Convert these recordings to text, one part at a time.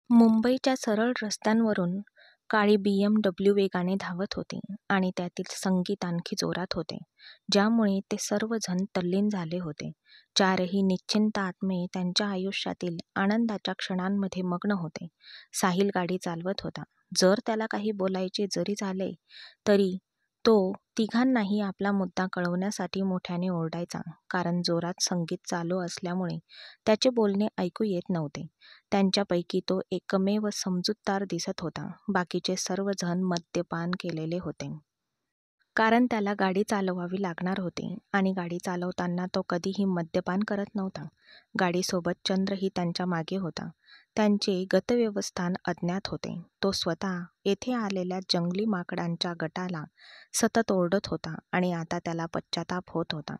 मुंबईच्या सरळ रस्त्यांवरून काळी BMW वेगाने धावत होती आणि त्यातील संगीत आणखी जोरात होते, ज्यामुळे ते सर्वजण तल्लीन झाले होते. चारही निश्चिंत आत्मे त्यांच्या आयुष्यातील आनंदाच्या क्षणांमध्ये मग्न होते. साहिल गाडी चालवत होता. जर त्याला काही बोलायचे जरी झाले तरी तो तिघांनाही आपला मुद्दा कळवण्यासाठी मोठ्याने ओरडायचा, कारण जोरात संगीत चालू असल्यामुळे त्याचे बोलणे ऐकू येत नव्हते. त्यांच्यापैकी तो एकमेव समजूतदार दिसत होता. बाकीचे सर्वजण मद्यपान केलेले होते. कारण त्याला गाडी चालवावी लागणार होती आणि गाडी चालवताना तो कधीही मद्यपान करत नव्हता. गाडीसोबत चंद्रही त्यांच्या मागे होता. त्यांचे गतव्यवस्थान अज्ञात होते. तो स्वतः येथे आलेल्या जंगली माकडांच्या गटाला सतत ओरडत होता आणि आता त्याला पश्चाताप होत होता.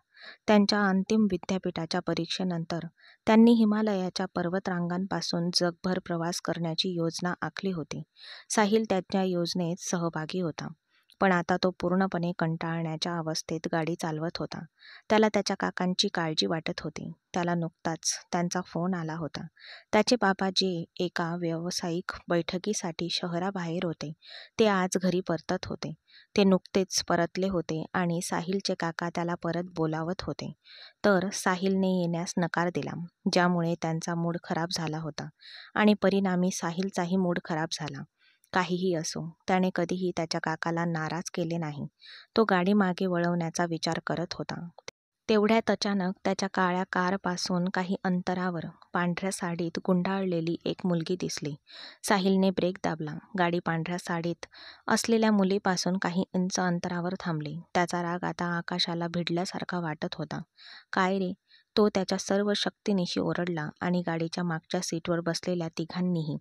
त्यांच्या अंतिम विद्यापीठाच्या परीक्षेनंतर त्यांनी हिमालयाच्या पर्वतरांगांपासून जगभर प्रवास करण्याची योजना आखली होती. साहिल त्याच्या योजनेत सहभागी होता. पण आता तो पूर्णपणे कंटाळण्याच्या अवस्थेत गाडी चालवत होता. त्याला त्याच्या काकांची काळजी वाटत होती. त्याला नुकताच त्यांचा फोन आला होता. त्याचे बाबा जे एका व्यावसायिक बैठकीसाठी शहराबाहेर होते, ते आज घरी परतत होते. ते नुकतेच परतले होते आणि साहिलचे काका त्याला परत बोलावत होते. तर साहिलने येण्यास नकार दिला, ज्यामुळे त्यांचा मूड खराब झाला होता आणि परिणामी साहिलचाही मूड खराब झाला. काहीही असो, त्याने कधीही त्याच्या काकाला नाराज केले नाही. तो गाडी मागे वळवण्याचा विचार करत होता. तेवढ्यात अचानक त्याच्या काळ्या कारपासून काही अंतरावर पांढऱ्या साडीत गुंडाळलेली एक मुलगी दिसली. साहिलने ब्रेक दाबला. गाडी पांढऱ्या साडीत असलेल्या मुलीपासून काही इंच अंतरावर थांबली. त्याचा राग आता आकाशाला भिडल्यासारखा वाटत होता. "काय रे?" तो त्याच्या सर्व शक्तीनिशी ओरडला आणि गाडीच्या मागच्या सीटवर बसलेल्या तिघांनीही,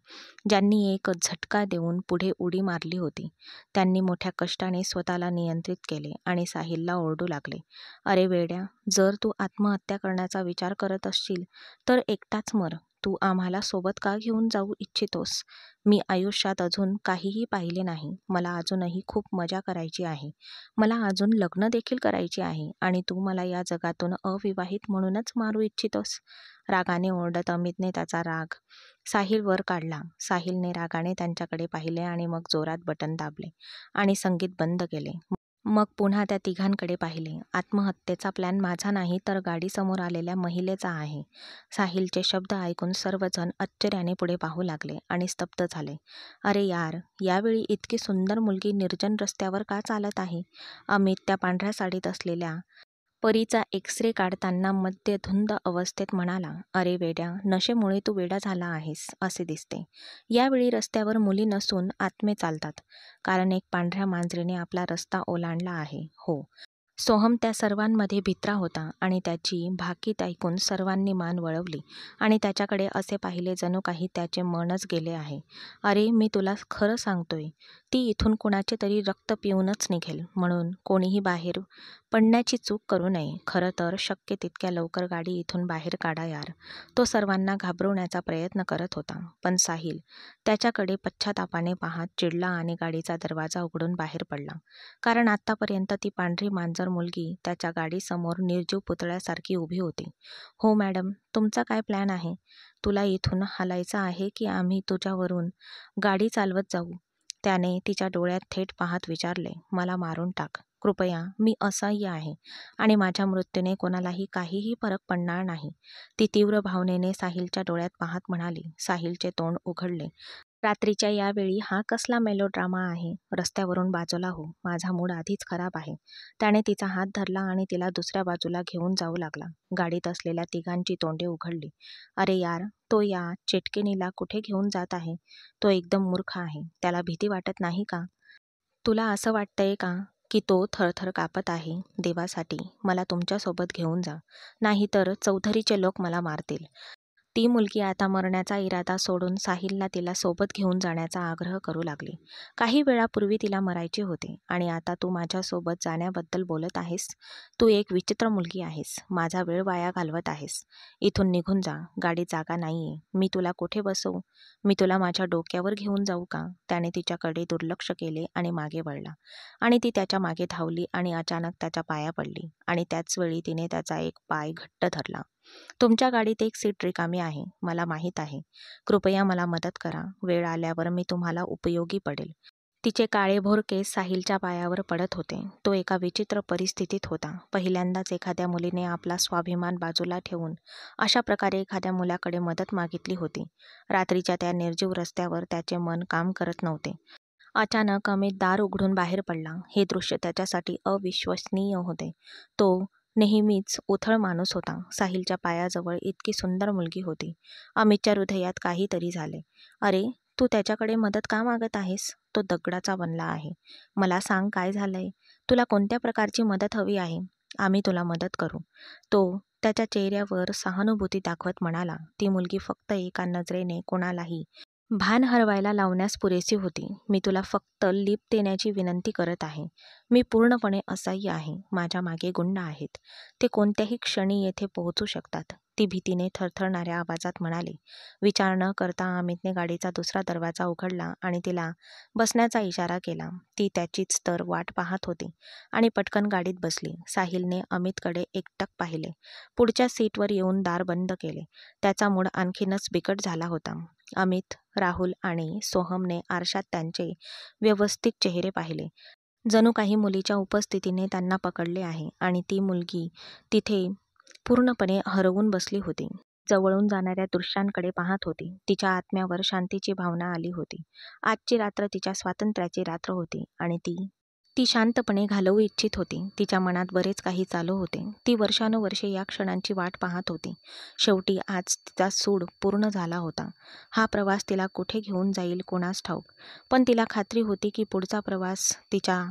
ज्यांनी एक झटका देऊन पुढे उडी मारली होती, त्यांनी मोठ्या कष्टाने स्वतःला नियंत्रित केले आणि साहिलला ओरडू लागले, "अरे वेड्या, जर तू आत्महत्या करण्याचा विचार करत असशील तर एकटाच मर. तू आम्हाला सोबत का घेऊन जाऊ इच्छितोस? मी आयुष्यात अजून काहीही पाहिले नाही. मला अजूनही खूप मजा करायची आहे. मला अजून लग्न देखील करायचे आहे आणि तू मला या जगातून अविवाहित म्हणूनच मारू इच्छितोस?" रागाने ओरडत अमितने त्याचा राग साहिलवर काढला. साहिलने रागाने त्यांच्याकडे पाहिले आणि मग जोरात बटन दाबले आणि संगीत बंद केले. मग पुन्हा त्या तिघांकडे पाहिले. "आत्महत्येचा प्लॅन माझा नाही तर गाडीसमोर आलेल्या महिलेचा आहे." साहिलचे शब्द ऐकून सर्वजण आश्चर्याने पुढे पाहू लागले आणि स्तब्ध झाले. "अरे यार, यावेळी इतकी सुंदर मुलगी निर्जन रस्त्यावर का चालत आहे?" अमित त्या पांढऱ्या साडीत असलेल्या परीचा एक्स-रे काढताना मद्यधुंद अवस्थेत म्हणाला, "अरे वेड्या, नशेमुळे तू वेडा झाला आहेस असे दिसते. यावेळी रस्त्यावर मुली नसून आत्मे चालतात, कारण एक पांढऱ्या मांजरीने आपला रस्ता ओलांडला आहे." "हो." सोहम त्या सर्वांमध्ये भित्रा होता आणि त्याची भाकीत ऐकून सर्वांनी मान वळवली आणि त्याच्याकडे असे पाहिले जणू काही त्याचे मनच गेले आहे. "अरे, मी तुला खरं सांगतोय, ती इथून कुणाचे तरी रक्त पिऊनच निघेल, म्हणून कोणीही बाहेर पडण्याची चूक करू नये. खरं तर शक्य तितक्या लवकर गाडी इथून बाहेर काढा यार." तो सर्वांना घाबरवण्याचा प्रयत्न करत होता, पण साहिल त्याच्याकडे पश्चातापाने पाहत चिडला आणि गाडीचा दरवाजा उघडून बाहेर पडला, कारण आत्तापर्यंत ती पांढरी मांजर मुलगी त्याच्या गाडीसमोर निर्जीव पुतळ्यासारखी उभी होती. "हो मॅडम, तुमचा काय प्लॅन आहे? तुला इथून हालायचं आहे की आम्ही तुझ्यावरून गाडी चालवत जाऊ?" त्याने तिच्या डोळ्यात थेट पाहत विचारले. "मला मारून टाक. कृपया. मी असह्य आहे आणि माझ्या मृत्यूने कोणालाही काहीही फरक पडणार नाही." ती तीव्र भावनेने साहिलच्या डोळ्यात पाहत म्हणाली. साहिलचे तोंड उघडले. "रात्रीच्या यावेळी हा कसला मेलोड्रामा आहे? रस्त्यावरून बाजूला हो. माझा मूड आधीच खराब आहे." त्याने तिचा हात धरला आणि तिला दुसऱ्या बाजूला घेऊन जाऊ लागला. गाडीत असलेल्या तिघांची तोंडे उघडली. "अरे यार, तो या चेटकिणीला कुठे घेऊन जात आहे? तो एकदम मूर्ख आहे. त्याला भीती वाटत नाही का? तुला असं वाटतंय का की तो थरथर कापत आहे? देवासाठी मला तुमच्यासोबत घेऊन जा, नाहीतर चौधरीचे लोक मला मारतील." ती मुलगी आता मरण्याचा इरादा सोडून साहिलला तिला सोबत घेऊन जाण्याचा आग्रह करू लागली. "काही वेळापूर्वी तिला मरायचे होते आणि आता तू माझ्यासोबत जाण्याबद्दल बोलत आहेस? तू एक विचित्र मुलगी आहेस. माझा वेळ वाया घालवत आहेस. इथून निघून जा. गाडीत जागा नाहीये. मी तुला कुठे बसवू? मी तुला माझ्या डोक्यावर घेऊन जाऊ का?" त्याने तिच्याकडे दुर्लक्ष केले आणि मागे वळला आणि ती त्याच्या मागे धावली आणि अचानक त्याच्या पाया पडली आणि त्याच वेळी तिने त्याचा एक पाय घट्ट धरला. तुमच्या गाडीत एक सीट रिकामी आहे, मला माहीत आहे. कृपया मला मदत करा. वेळ आल्यावर मी तुम्हाला उपयोगी पडेल. तिचे काळेभोर केस साहिलच्या पायावर पडत होते. तो एका विचित्र परिस्थितीत होता. पहिल्यांदाच एखाद्या मुलीने आपला स्वाभिमान बाजूला ठेवून अशा प्रकारे एखाद्या मुलाकडे मदत मागितली होती. रात्रीच्या त्या निर्जीव रस्त्यावर त्याचे मन काम करत नव्हते. अचानक अमित दार उघडून बाहेर पडला. हे दृश्य त्याच्यासाठी अविश्वसनीय होते. तो नेहमीच उथळ माणूस होता. साहिलच्या पायाजवळ इतकी सुंदर मुलगी होती. अमितच्या हृदयात काहीतरी झाले. अरे, तू त्याच्याकडे मदत का मागत आहेस? तो दगडाचा बनला आहे. मला सांग, काय झालंय? तुला कोणत्या प्रकारची मदत हवी आहे? आम्ही तुला मदत करू. तो त्याच्या चेहऱ्यावर सहानुभूती दाखवत म्हणाला. ती मुलगी फक्त एका नजरेने कोणालाही भान हरवायला लावण्यास पुरेशी होती. मी तुला फक्त लिप देण्याची विनंती करत आहे. मी पूर्णपणे असह्य आहे. माझ्या मागे गुंड आहेत. ते कोणत्याही क्षणी येथे पोहोचू शकतात. ती भीतीने थरथरणाऱ्या आवाजात म्हणाली. विचार न करता अमितने गाडीचा दुसरा दरवाजा उघडला आणि तिला बसण्याचा इशारा केला. ती त्याचीच तर वाट पाहत होती आणि पटकन गाडीत बसली. साहिलने अमितकडे एकटक पाहिले. पुढच्या सीटवर येऊन दार बंद केले. त्याचा मूड आणखीनच बिकट झाला होता. अमित, राहुल आणि सोहमने आरशात त्यांचे व्यवस्थित चेहरे पाहिले. जणू काही मुलीच्या उपस्थितीने त्यांना पकडले आहे आणि ती मुलगी तिथे पूर्णपणे हरवून बसली होती. जवळून जाणाऱ्या दृश्यांकडे पाहत होती. तिच्या आत्म्यावर शांतीची भावना आली होती. आजची रात्र तिच्या स्वातंत्र्याची रात्र होती आणि ती शांतपणे घालवू इच्छित होती. तिच्या मनात बरेच काही चालू होते. ती वर्षानुवर्षे या क्षणांची वाट पाहत होती. शेवटी आज तिचा सूड पूर्ण झाला होता. हा प्रवास तिला कुठे घेऊन जाईल कोणास ठाऊक, पण तिला खात्री होती की पुढचा प्रवास तिच्या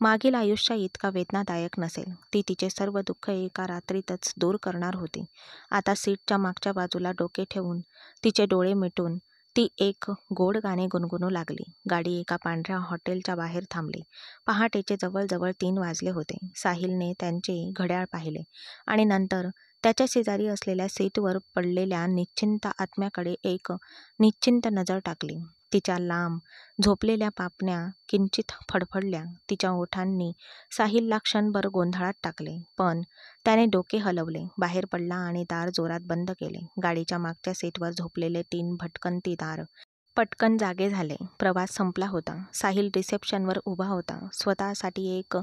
मागील आयुष्या इतका वेदनादायक नसेल. ती तिचे सर्व दुःख एका रात्रीतच दूर करणार होती. आता सीटच्या मागच्या बाजूला डोके ठेवून, तिचे डोळे मिटून ती एक गोड गाणे गुणगुणू लागली. गाडी एका पांढऱ्या हॉटेलच्या बाहेर थांबली. पहाटेचे जवळजवळ 3 वाजले होते. साहिलने त्यांचे घड्याळ पाहिले आणि नंतर त्याच्या शेजारी असलेल्या सीटवर पडलेल्या निश्चिंत आत्म्याकडे एक निश्चिंत नजर टाकली. तिच्या लांब झोपलेल्या पापण्या किंचित फडफडल्या. तिच्या ओठांनी साहिलला क्षणभर गोंधळात टाकले, पण त्याने डोके हलवले, बाहेर पडला आणि दार जोरात बंद केले. गाडीच्या मागच्या सीटवर झोपलेले 3 भटकंतीदार पटकन जागे झाले. प्रवास संपला होता. साहिल रिसेप्शनवर उभा होता. स्वतःसाठी एक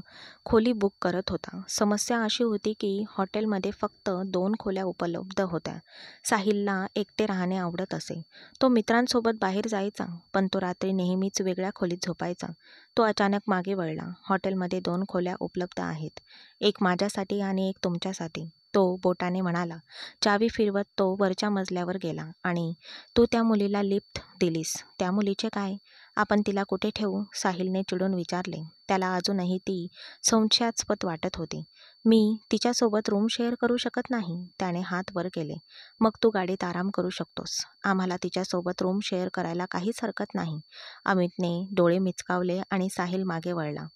खोली बुक करत होता. समस्या अशी होती की हॉटेलमध्ये फक्त 2 खोल्या उपलब्ध होत्या. साहिलला एकटे राहणे आवडत असे. तो मित्रांसोबत बाहेर जायचा, पण तो रात्री नेहमीच वेगळ्या खोलीत झोपायचा. तो अचानक मागे वळला. हॉटेलमध्ये 2 खोल्या उपलब्ध आहेत. एक माझ्यासाठी आणि एक तुमच्यासाठी, तो बोटाने म्हणाला. चावी फिरवत तो वरच्या मजल्यावर गेला. आणि तू त्या मुलीला लिफ्ट दिलीस. त्या मुलीचे काय? आपण तिला कुठे ठेवू? साहिलने चिडून विचारले. त्याला अजूनही ती संशयास्पद वाटत होती. मी तिच्यासोबत रूम शेअर करू शकत नाही. त्याने हात वर केले. मग तू गाडीत आराम करू शकतोस. आम्हाला तिच्यासोबत रूम शेअर करायला काहीच हरकत नाही. अमितने डोळे मिचकावले आणि साहिल मागे वळला.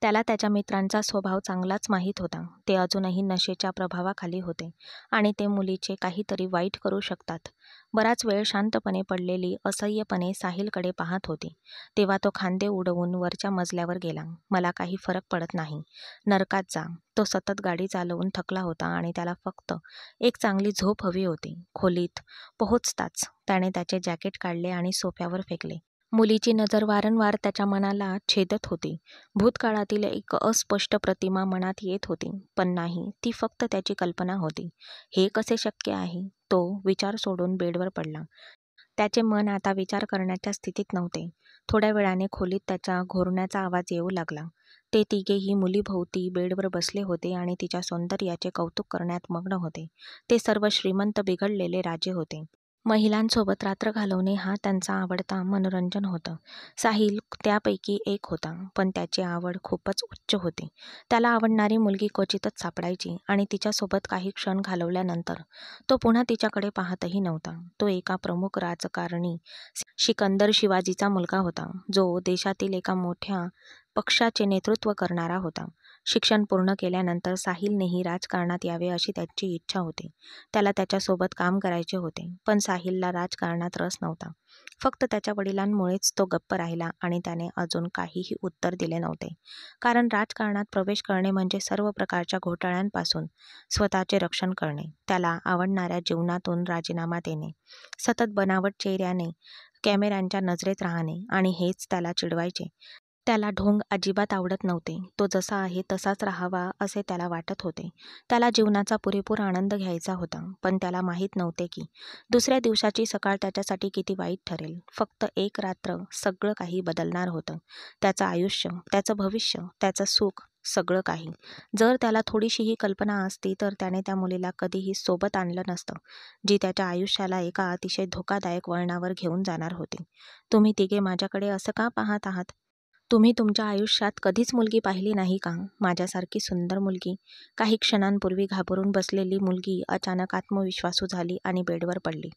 त्याला त्याच्या मित्रांचा स्वभाव चांगलाच माहीत होता. ते अजूनही नशेच्या प्रभावाखाली होते आणि ते मुलीचे काहीतरी वाईट करू शकतात. बराच वेळ शांतपणे पडलेली असह्यपणे साहिलकडे पाहत होती. तेव्हा तो खांदे उडवून वरच्या मजल्यावर गेला. मला काही फरक पडत नाही. नरकात जा. तो सतत गाडी चालवून थकला होता आणि त्याला फक्त एक चांगली झोप हवी होती. खोलीत पोहोचताच त्याने त्याचे जॅकेट काढले आणि सोफ्यावर फेकले. मुलीची नजर वारंवार त्याच्या मनाला छेदत होती. भूतकाळातील एक अस्पष्ट प्रतिमा मनात येत होती, पण नाही, ती फक्त त्याची कल्पना होती. हे कसे शक्य आहे? तो विचार सोडून बेडवर पडला. त्याचे मन आता विचार करण्याच्या स्थितीत नव्हते. थोड्या वेळाने खोलीत त्याचा घोरण्याचा आवाज येऊ लागला. ते तिघेही मुलीभोवती बेडवर बसले होते आणि तिच्या सौंदर्याचे कौतुक करण्यात मग्न होते. ते सर्व श्रीमंत बिघडलेले राजे होते. महिलांसोबत रात्र घालवणे हा त्यांचा आवडता मनोरंजन होतं. साहिल त्यापैकी एक होता, पण त्याची आवड खूपच उच्च होती. त्याला आवडणारी मुलगी क्वचितच सापडायची आणि तिच्यासोबत काही क्षण घालवल्यानंतर तो पुन्हा तिच्याकडे पाहतही नव्हता. तो एका प्रमुख राजकारणी सिकंदर शिवाजीचा मुलगा होता, जो देशातील एका मोठ्या पक्षाचे नेतृत्व करणारा होता. शिक्षण पूर्ण केल्यानंतर साहिलनेही राजकारणात यावे अशी त्याची इच्छा होती. त्याला त्याच्यासोबत काम करायचे होते. पण साहिलला राजकारणात रस नव्हता. फक्त त्याच्या वडिलांमुळेच तो गप्प राहिला आणि त्याने अजून काहीही उत्तर दिले नव्हते. कारण राजकारणात प्रवेश करणे म्हणजे सर्व प्रकारच्या घोटाळ्यांपासून स्वतःचे रक्षण करणे, त्याला आवडणाऱ्या जीवनातून राजीनामा देणे, सतत बनावट चेहऱ्याने कॅमेऱ्यांच्या नजरेत राहणे आणि हेच त्याला चिडवायचे. त्याला ढोंग अजिबात आवडत नव्हते. तो जसा आहे तसाच राहावा असे त्याला वाटत होते. त्याला जीवनाचा पुरेपूर आनंद घ्यायचा होता. पण त्याला माहीत नव्हते की दुसऱ्या दिवसाची सकाळ त्याच्यासाठी किती वाईट ठरेल. फक्त एक रात्र सगळं काही बदलणार होतं. त्याचं आयुष्य, त्याचं भविष्य, त्याचं सुख, सगळं काही. जर त्याला थोडीशीही कल्पना असती तर त्याने त्या मुलीला कधीही सोबत आणलं नसतं, जी त्याच्या आयुष्याला एका अतिशय धोकादायक वळणावर घेऊन जाणार होती. तुम्ही तिघे माझ्याकडे असं का पाहत आहात? तुम्ही तुमच्या आयुष्यात कधीच मुलगी पाहिली नाही का? माझ्यासारखी सुंदर मुलगी. काही क्षणांपूर्वी घाबरून बसलेली मुलगी अचानक आत्मविश्वासू झाली आणि बेडवर पडली.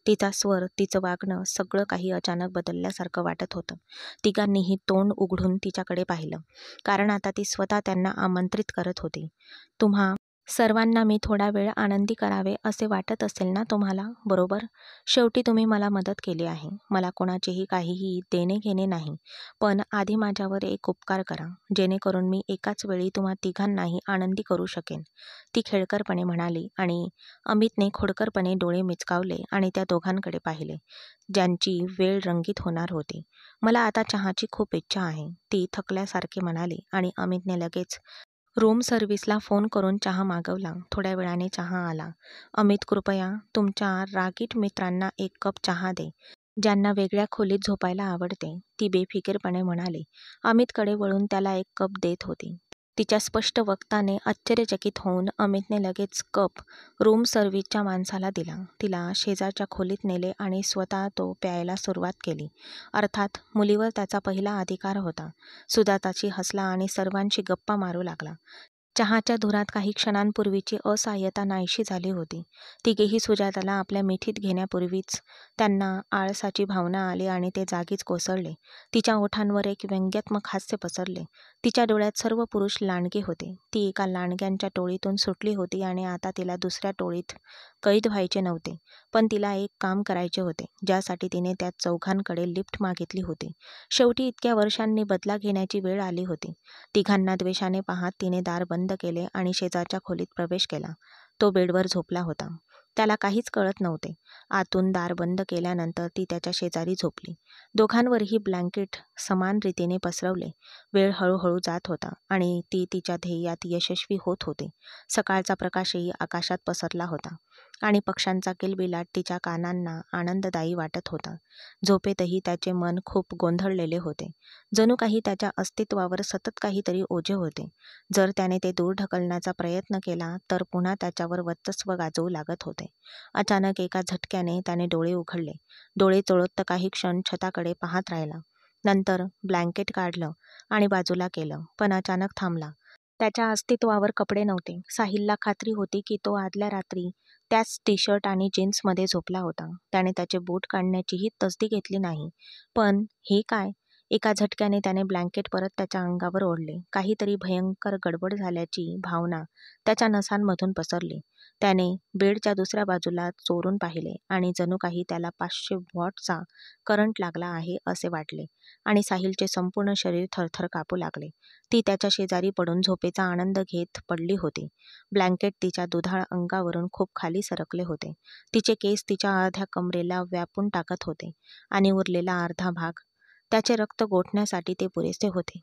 तिचा स्वर, तिचं वागणं, सगळं काही अचानक बदलल्यासारखं वाटत होतं. तिघांनीही तोंड उघडून तिच्याकडे पाहिलं, कारण आता ती स्वतः त्यांना आमंत्रित करत होती. तुम्हा सर्वांना मी थोडा वेळ आनंदी करावे असे वाटत असेल ना तुम्हाला, बरोबर? शेवटी तुम्ही मला मदत केली आहे. मला कोणाचेही काहीही देणे घेणे नाही. पण आधी माझ्यावर एक उपकार करा, जेणेकरून मी एकाच वेळी तुम्हा तिघांनाही आनंदी करू शकेन, ती खेळकरपणे म्हणाली आणि अमितने खोडकरपणे डोळे मिचकावले आणि त्या दोघांकडे पाहिले, ज्यांची वेळ रंगीत होणार होती. मला आता चहाची खूप इच्छा आहे, ती थकल्यासारखे म्हणाली आणि अमितने लगेच रूम सर्व्हिसला फोन करून चहा मागवला. थोड्या वेळाने चहा आला. अमित, कृपया तुमच्या रागीट मित्रांना एक कप चहा दे, ज्यांना वेगळ्या खोलीत झोपायला आवडते, ती बेफिकीरपणे म्हणाली. अमितकडे वळून त्याला एक कप देत होती. तिच्या स्पष्ट वक्ताने आश्चर्यचकित होऊन अमितने लगेच कप रूम सर्व्हिसच्या माणसाला दिला. तिला शेजारच्या खोलीत नेले आणि स्वतः तो प्यायला सुरुवात केली. अर्थात मुलीवर त्याचा पहिला अधिकार होता. सुजाताची हसला आणि सर्वांशी गप्पा मारू लागला. चहाच्या धुरात काही क्षणांपूर्वीची असहाय्यता नाहीशी झाली होती. तिघेही सुजाताला आपल्या मिठीत घेण्यापूर्वीच त्यांना आळसाची भावना आली आणि ते जागीच कोसळले. तिच्या ओठांवर एक व्यंग्यात्मक हास्य पसरले. तिच्या डोळ्यात सर्व पुरुष लांडगे होते. ती एका लांडग्यांच्या टोळीतून सुटली होती आणि आता तिला दुसऱ्या टोळीत कैद व्हायचे नव्हते. पण तिला एक काम करायचे होते, ज्यासाठी तिने त्या चौघांकडे लिफ्ट मागितली होती. शेवटी इतक्या वर्षांनी बदला घेण्याची वेळ आली होती. तिघांना द्वेषाने पाहत तिने दार बंद केले आणि शेजारच्या खोलीत प्रवेश केला. तो बेडवर झोपला होता. त्याला काहीच कळत नव्हते. आतून दार बंद केल्यानंतर ती त्याच्या शेजारी झोपली. दोघांवरही ब्लँकेट समान रीतीने पसरवले. वेळ हळूहळू जात होता आणि ती तिच्या ध्येयात यशस्वी होत होती. सकाळचा प्रकाशही आकाशात पसरला होता आणि पक्ष्यांचा किलबिलाट तिच्या कानांना आनंददायी वाटत होता. झोपेतही त्याचे मन खूप गोंधळलेले होते. जणू काही त्याच्या अस्तित्वावर सतत काहीतरी ओझे होते. जर त्याने ते दूर ढकलण्याचा प्रयत्न केला तर पुन्हा त्याच्यावर वर्चस्व गाजवू लागत होते. अचानक एका झटक्याने त्याने डोळे उघडले. डोळे चोळत काही क्षण छताकडे पाहत राहिला. नंतर ब्लँकेट काढलं आणि बाजूला केलं, पण अचानक थांबला. त्याच्या अस्तित्वावर कपडे नव्हते. साहिलला खात्री होती की तो आदल्या रात्री त्याच टी-शर्ट आणि जीन्समध्ये झोपला होता. त्याने त्याचे बूट काढण्याचीही तसदी घेतली नाही. पण हे काय? एका झटक्याने त्याने ब्लँकेट परत त्याच्या अंगावर ओढले. काहीतरी भयंकर गडबड झाल्याची भावना त्याच्या नसांमधून पसरली. त्याने बेडच्या दुसऱ्या बाजूला चोरून पाहिले आणि जणू काही त्याला 500 वॉटचा करंट लागला आहे असे वाटले आणि साहिलचे संपूर्ण शरीर थरथर कापू लागले. ती त्याच्या शेजारी पडून झोपेचा आनंद घेत पडली होती. ब्लँकेट तिच्या दुधाळ अंगावरून खूप खाली सरकले होते. तिचे केस तिच्या अर्ध्या कमरेला व्यापून टाकत होते आणि उरलेला अर्धा भाग, त्याचे रक्त गोठण्यासाठी ते पुरेसे होते.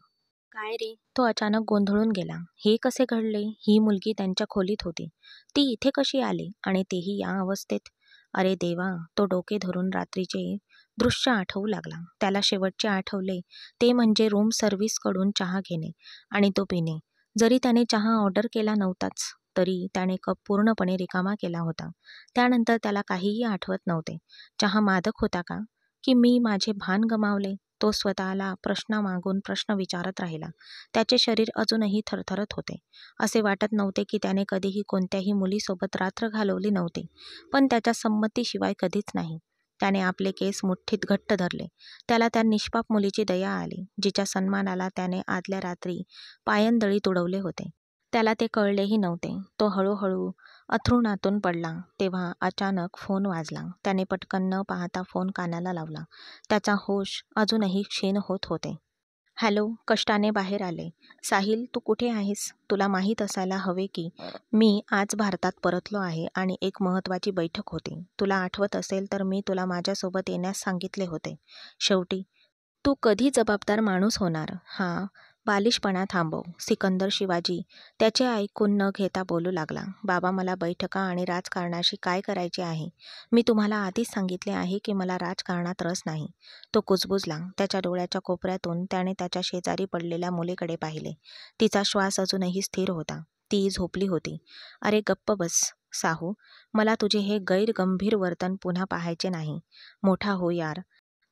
काय रे? तो अचानक गोंधळून गेला. हे कसे घडले? ही मुलगी त्यांच्या खोलीत होती. ती इथे कशी आली? आणि तेही या अवस्थेत? अरे देवा! तो डोके धरून रात्रीचे दृश्य आठवू लागला. त्याला शेवटचे आठवले ते म्हणजे रूम सर्व्हिसकडून चहा घेणे आणि तो पिणे. जरी त्याने चहा ऑर्डर केला नव्हताच, तरी त्याने कप पूर्णपणे रिकामा केला होता. त्यानंतर त्याला काहीही आठवत नव्हते. चहा मादक होता का? की मी माझे भान गमावले? तो स्वतःला प्रश्नामागून प्रश्न विचारत राहिला. त्याचे शरीर अजूनही थरथरत होते. असे वाटत नव्हते की त्याने कधीही कोणत्याही मुलीसोबत रात्र घालवली नव्हती, पण त्याच्या संमतीशिवाय कधीच नाही. त्याने आपले केस मुठ्ठीत घट्ट धरले. त्याला त्या निष्पाप मुलीची दया आली, जिच्या सन्मानाला त्याने आदल्या रात्री पायंदळी तुडवले होते. त्याला ते कळलेही नव्हते. तो हळूहळू अंथरुणातून पडला तेव्हा अचानक फोन वाजला. त्याने पटकन न पाहता फोन कानाला लावला. त्याचा होश अजूनही क्षीण होत होते. हॅलो, कष्टाने बाहेर आले. साहिल, तू कुठे आहेस? तुला माहीत असायला हवे की मी आज भारतात परतलो आहे आणि एक महत्त्वाची बैठक होती. तुला आठवत असेल तर मी तुला माझ्यासोबत येण्यास सांगितले होते. शेवटी तू कधी जबाबदार माणूस होणार? हा बालिशपणा थांबव. सिकंदर शिवाजी त्याचे ऐकून न घेता बोलू लागला. बाबा, मला बैठका आणि राजकारणाशी काय करायचे आहे? मी तुम्हाला आधीच सांगितले आहे की मला राजकारणात रस नाही. तो कुजबुजला. त्याच्या डोळ्याच्या कोपऱ्यातून त्याने त्याच्या शेजारी पडलेल्या मुलीकडे पाहिले. तिचा श्वास अजूनही स्थिर होता. ती झोपली होती. अरे गप्प बस साहू, मला तुझे हे गैरगंभीर वर्तन पुन्हा पाहायचे नाही. मोठा हो यार.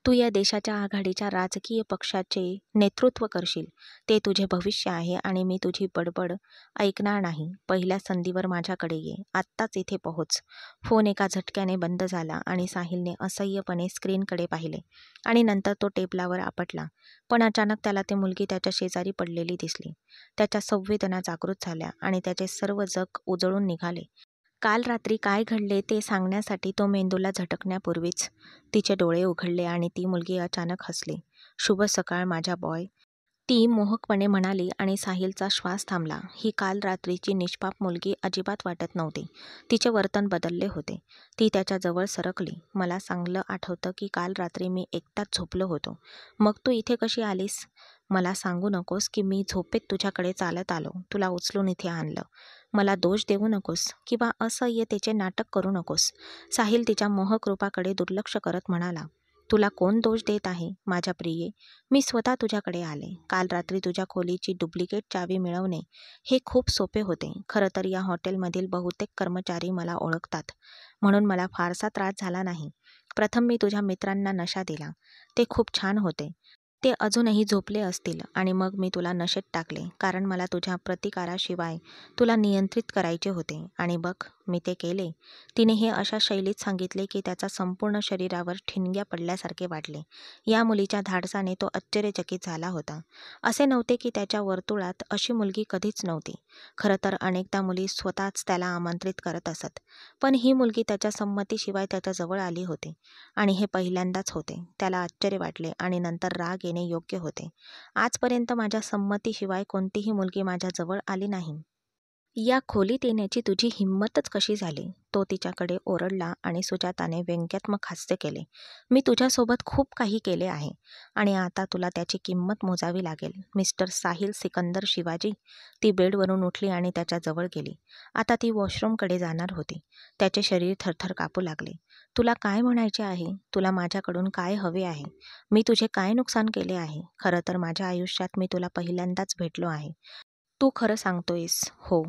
तू या देशाच्या आघाडीच्या राजकीय पक्षाचे नेतृत्व करशील. ते तुझे भविष्य आहे आणि मी तुझी बडबड ऐकणार नाही. पहिल्या संधीवर माझ्याकडे ये. आत्ताच इथे पोहोच. फोन एका झटक्याने बंद झाला आणि साहिलने असह्यपणे स्क्रीनकडे पाहिले आणि नंतर तो टेबलावर आपटला. पण अचानक त्याला ती मुलगी त्याच्या शेजारी पडलेली दिसली. त्याच्या संवेदना जागृत झाल्या आणि त्याचे सर्व जग उजळून निघाले. काल रात्री काय घडले ते सांगण्यासाठी तो मेंदूला झटकण्यापूर्वीच तिचे डोळे उघडले आणि ती मुलगी अचानक हसली. शुभ सकाळ माझा बॉय, ती मोहकपणे म्हणाली आणि साहिलचा श्वास थांबला. ही काल रात्रीची निष्पाप मुलगी अजिबात वाटत नव्हती. तिचे वर्तन बदलले होते. ती त्याच्या जवळ सरकली. मला चांगलं आठवतं की काल रात्री मी एकटाच झोपलो होतो. मग तू इथे कशी आलीस? मला सांगू नकोस की मी झोपेत तुझ्याकडे चालत आलो, तुला उचलून इथे आणलं. मला दोष देऊ नकोस किंवा असह्यतेचे नाटक करू नकोस. साहिल तिच्या मोहक रूपाकडे दुर्लक्ष करत म्हणाला. तुला कोण दोष देत आहे माझ्या प्रिये? मी स्वतः तुझ्याकडे आले. काल रात्री तुझ्या खोलीची डुप्लिकेट चावी मिळवणे हे खूप सोपे होते. खरं तर या हॉटेलमधील बहुतेक कर्मचारी मला ओळखतात, म्हणून मला फारसा त्रास झाला नाही. प्रथम मी तुझ्या मित्रांना नशा दिला. ते खूप छान होते. ते अजूनही झोपले असतील आणि मग मी तुला नशेत टाकले, कारण मला तुझ्या प्रतिकाराशिवाय तुला नियंत्रित करायचे होते. आणि बघ, मी ते केले. तिने हे अशा शैलीत सांगितले की त्याच्या संपूर्ण शरीरावर ठिणग्या पडल्यासारखे वाटले. या मुलीच्या धाडसाने तो आश्चर्यचकित झाला होता. असे नव्हते की त्याच्या वर्तुळात अशी मुलगी कधीच नव्हती. खरं तर अनेकदा मुली स्वतःच त्याला आमंत्रित करत असत, पण ही मुलगी त्याच्या संमतीशिवाय त्याच्या जवळ आली होती आणि हे पहिल्यांदाच होते. त्याला आश्चर्य वाटले आणि नंतर राग येणे योग्य होते. आजपर्यंत माझ्या संमतीशिवाय कोणतीही मुलगी माझ्या जवळ आली नाही. या खोलीत येण्याची तुझी हिंमतच कशी झाली? तो तिच्याकडे ओरडला आणि सुजाताने व्यंग्यात्मक हास्य केले. मी तुझ्यासोबत खूप काही केले आहे आणि आता तुला त्याची किंमत मोजावी लागेल. मिस्टर साहिल सिकंदर शिवाजी. ती बेडवरून उठली आणि त्याच्या जवळ गेली. आता ती वॉशरूमकडे जाणार होती. त्याचे शरीर थरथर कापू लागले. तुला काय म्हणायचे आहे? तुला माझ्याकडून काय हवे आहे? मी तुझे काय नुकसान केले आहे? खरं तर माझ्या आयुष्यात मी तुला पहिल्यांदाच भेटलो आहे. तू खरं सांगतोयस? हो,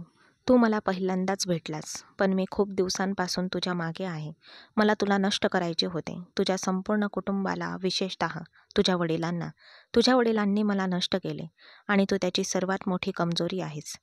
तू मला पहिल्यांदाच भेटलास, पण मी खूप दिवसांपासून तुझ्या मागे आहे. मला तुला नष्ट करायचे होते. तुझ्या संपूर्ण कुटुंबाला, विशेषतः तुझ्या वडिलांना. तुझ्या वडिलांनी मला नष्ट केले आणि तू त्याची सर्वात मोठी कमजोरी आहेस.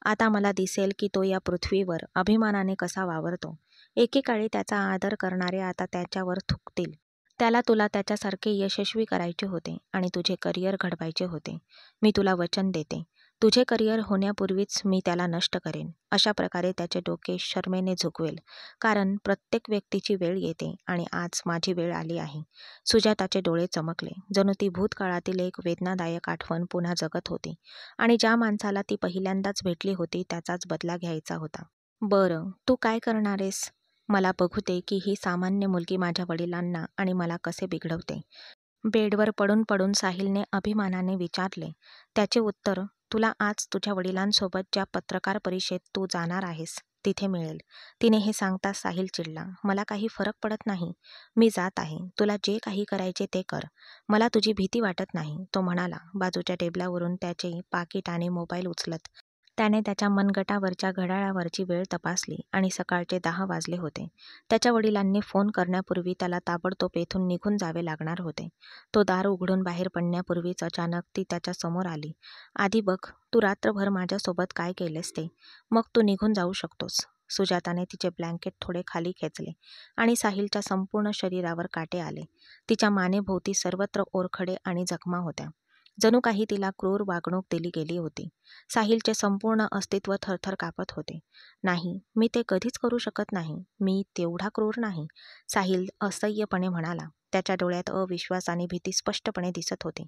आता मला दिसेल की तो या पृथ्वीवर अभिमानाने कसा वावरतो. एकेकाळी त्याचा आदर करणारे आता त्याच्यावर थुंकतील. त्याला तुला त्याच्यासारखे यशस्वी करायचे होते आणि तुझे करिअर घडवायचे होते. मी तुला वचन देते, तुझे करिअर होण्यापूर्वीच मी त्याला नष्ट करेन. अशा प्रकारे त्याचे डोके शरमेने झुकवेल, कारण प्रत्येक व्यक्तीची वेळ येते आणि आज माझी वेळ आली आहे. सुजाताचे डोळे चमकले, जणू ती भूतकाळातील एक वेदनादायक आठवण पुन्हा जगत होती आणि ज्या माणसाला ती पहिल्यांदाच भेटली होती त्याचाच बदला घ्यायचा होता. बरं, तू काय करणारेस? मला बघू दे की ही सामान्य मुलगी माझ्या वडिलांना आणि मला कसे बिघडवते. बेडवर पडून पडून साहिलने अभिमानाने विचारले. त्याचे उत्तर तुला आज तुझ्या वडिलांसोबत ज्या पत्रकार परिषदेत तू जाणार आहेस तिथे मिळेल. तिने हे सांगताच साहिल चिडला. मला काही फरक पडत नाही. मी जात आहे. तुला जे काही करायचे ते कर. मला तुझी भीती वाटत नाही, तो म्हणाला. बाजूच्या टेबलावरून त्याचे पाकीट आणि मोबाईल उचलत त्याने त्याच्या मनगटावरच्या घड्याळावरची वेळ तपासली आणि सकाळचे 10 वाजले होते. त्याच्या वडिलांनी फोन करण्यापूर्वी त्याला ताबडतोब येथून निघून जावे लागणार होते. तो दार उघडून बाहेर पडण्यापूर्वीच अचानक ती त्याच्या समोर आली. आधी बघ, तू रात्रभर माझ्यासोबत काय केलेस ते. मग तू निघून जाऊ शकतोस. सुजाताने तिचे ब्लँकेट थोडे खाली खेचले आणि साहिलच्या संपूर्ण शरीरावर काटे आले. तिच्या मानेभोवती सर्वत्र ओरखडे आणि जखमा होत्या. जणू काही तिला क्रूर वागणूक दिली गेली होती. साहिलचे संपूर्ण अस्तित्व थरथर कापत होते. नाही, मी ते कधीच करू शकत नाही. मी तेवढा क्रूर नाही, साहिल असह्यपणे म्हणाला. त्याच्या डोळ्यात अविश्वास आणि भीती स्पष्टपणे दिसत होती.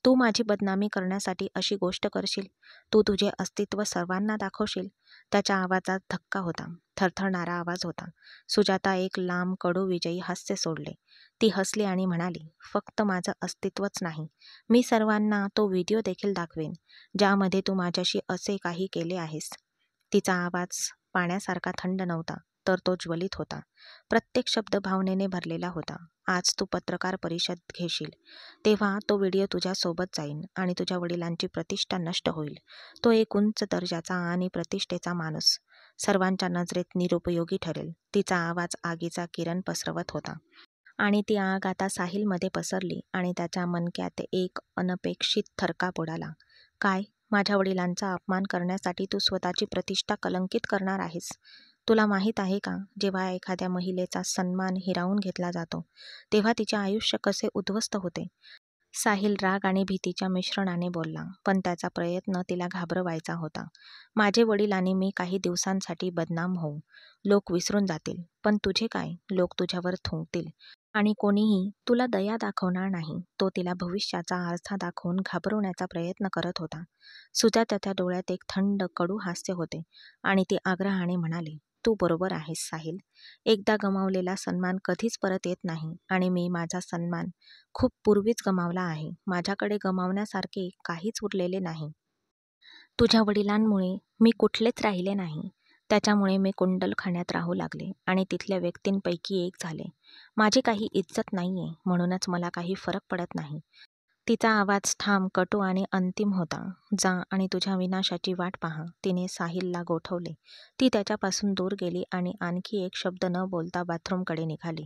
तू माझी बदनामी करण्यासाठी अशी गोष्ट करशील? तू तुझे अस्तित्व सर्वांना दाखवशील? त्याच्या आवाजात धक्का होता, थरथरणारा आवाज होता. सुजाता एक लांब कडू विजयी हास्य सोडले. ती हसली आणि म्हणाली, फक्त माझं अस्तित्वच नाही, मी सर्वांना तो व्हिडिओ देखील दाखवेन ज्यामध्ये तू माझ्याशी असे काही केले आहेस. तिचा आवाज पाण्यासारखा थंड नव्हता, तर तो ज्वलित होता. प्रत्येक शब्द भावनेने भरलेला होता. आज तू पत्रकार परिषद घेशील तेव्हा तो व्हिडिओ तुझ्यासोबत जाईन आणि तुझ्या वडिलांची प्रतिष्ठा नष्ट होईल. तो एक उंच दर्जाचा आणि प्रतिष्ठेचा माणूस सर्वांच्या नजरेत निरुपयोगी ठरेल. तिचा आवाज आगीचा किरण पसरवत होता. आणि ती आग आता साहिलमध्ये पसरली आणि त्याच्या मणक्यात एक अनपेक्षित थरकाप उडाला. काय? माझ्या वडिलांचा अपमान करण्यासाठी तू स्वतःची प्रतिष्ठा कलंकित करणार आहेस? तुला माहीत आहे का, जेव्हा एखाद्या महिलेचा सन्मान हिरावून घेतला जातो तेव्हा तिचे आयुष्य कसे उद्ध्वस्त होते? साहिल राग आणि भीतीच्या मिश्रणाने बोलला, पण त्याचा प्रयत्न तिला घाबरवायचा होता. माझे वडील आणि मी काही दिवसांसाठी बदनाम होऊ, लोक विसरून जातील, पण तुझे काय? लोक तुझ्यावर थुंकतील आणि कोणीही तुला दया दाखवणार नाही. तो तिला भविष्याचा आरसा दाखवून घाबरवण्याचा प्रयत्न करत होता. सुजाताच्या डोळ्यात एक थंड कडू हास्य होते आणि ती आग्रहाने म्हणाली, तू बरोबर आहेस साहिल. एकदा गमावलेला सन्मान कधीच परत येत नाही आणि मी माझा सन्मान खूप पूर्वीच गमावला आहे. माझ्याकडे गमावण्यासारखे काहीच उरलेले नाही. तुझ्या वडिलांमुळे मी कुठलेच राहिले नाही. त्याच्यामुळे मी कुंडलखान्यात राहू लागले आणि तिथल्या व्यक्तींपैकी एक झाले. माझी काही इज्जत नाहीये, म्हणूनच मला काही फरक पडत नाही. तिचा आवाज ठाम, कटू आणि अंतिम होता. जा आणि तुझ्या विनाशाची वाट पहा. तिने साहिलला गोठवले. ती त्याच्यापासून दूर गेली आणि आणखी एक शब्द न बोलता बाथरूमकडे निघाली.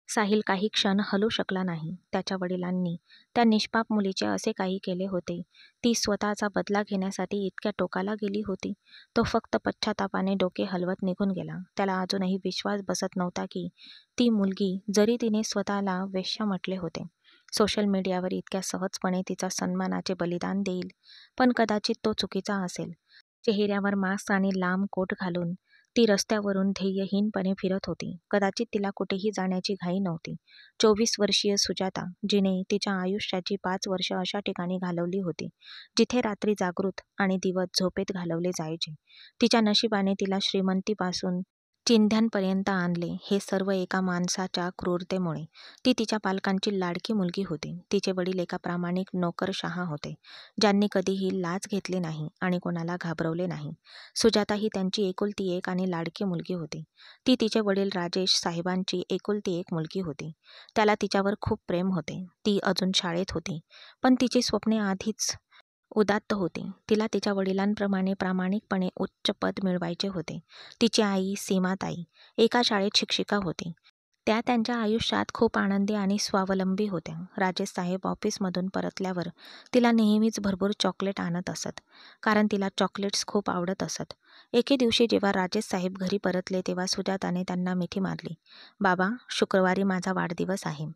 साहिल काही क्षण हलू शकला नाही. त्याच्या वडिलांनी त्या निष्पाप मुलीचे असे काही केले होते. ती स्वतःचा बदला घेण्यासाठी इतक्या टोकाला गेली होती. तो फक्त पश्चातापाने डोके हलवत निघून गेला. त्याला अजूनही विश्वास बसत नव्हता की ती मुलगी, जरी तिने स्वतःला वेश्या म्हटले होते, सोशल मीडियावर इतक्या सहजपणे तिचा सन्मानाचे बलिदान देईल. पण कदाचित तो चुकीचा असेल. चेहऱ्यावर मास्क आणि लांब कोट घालून ती रस्त्यावरून ध्येयहीनपणे फिरत होती. कदाचित तिला कुठेही जाण्याची घाई नव्हती. 24 वर्षीय सुजाता, जिने तिच्या आयुष्याची 5 वर्ष अशा ठिकाणी घालवली होती जिथे रात्री जागृत आणि दिवस झोपेत घालवले जायचे. तिच्या नशिबाने तिला श्रीमंतीपासून चिंध्यांपर्यंत आणले, हे सर्व एका माणसाच्या क्रूरतेमुळे. ती तिच्या पालकांची लाडकी मुलगी होती. तिचे वडील एका प्रामाणिक नोकरशहा होते, ज्यांनी कधीही लाच घेतली नाही आणि कोणाला घाबरवले नाही. सुजाता ही त्यांची एकुलती एक आणि लाडकी मुलगी होती. ती तिचे वडील राजेश साहेबांची एकुलती एक मुलगी होती. त्याला तिच्यावर खूप प्रेम होते. ती अजून शाळेत होती, पण तिची स्वप्ने आधीच उदात्त होती. तिला तिच्या वडिलांप्रमाणे प्रामाणिकपणे उच्च पद मिळवायचे होते. तिची आई सीमाताई एका शाळेत शिक्षिका होती. त्या त्यांच्या आयुष्यात खूप आनंदी आणि स्वावलंबी होत्या. राजेश साहेब ऑफिसमधून परतल्यावर तिला नेहमीच भरपूर चॉकलेट आणत असत, कारण तिला चॉकलेट्स खूप आवडत असत. एके दिवशी जेव्हा राजेश साहेब घरी परतले तेव्हा सुजाताने त्यांना मिठी मारली. बाबा, शुक्रवारी माझा वाढदिवस आहे.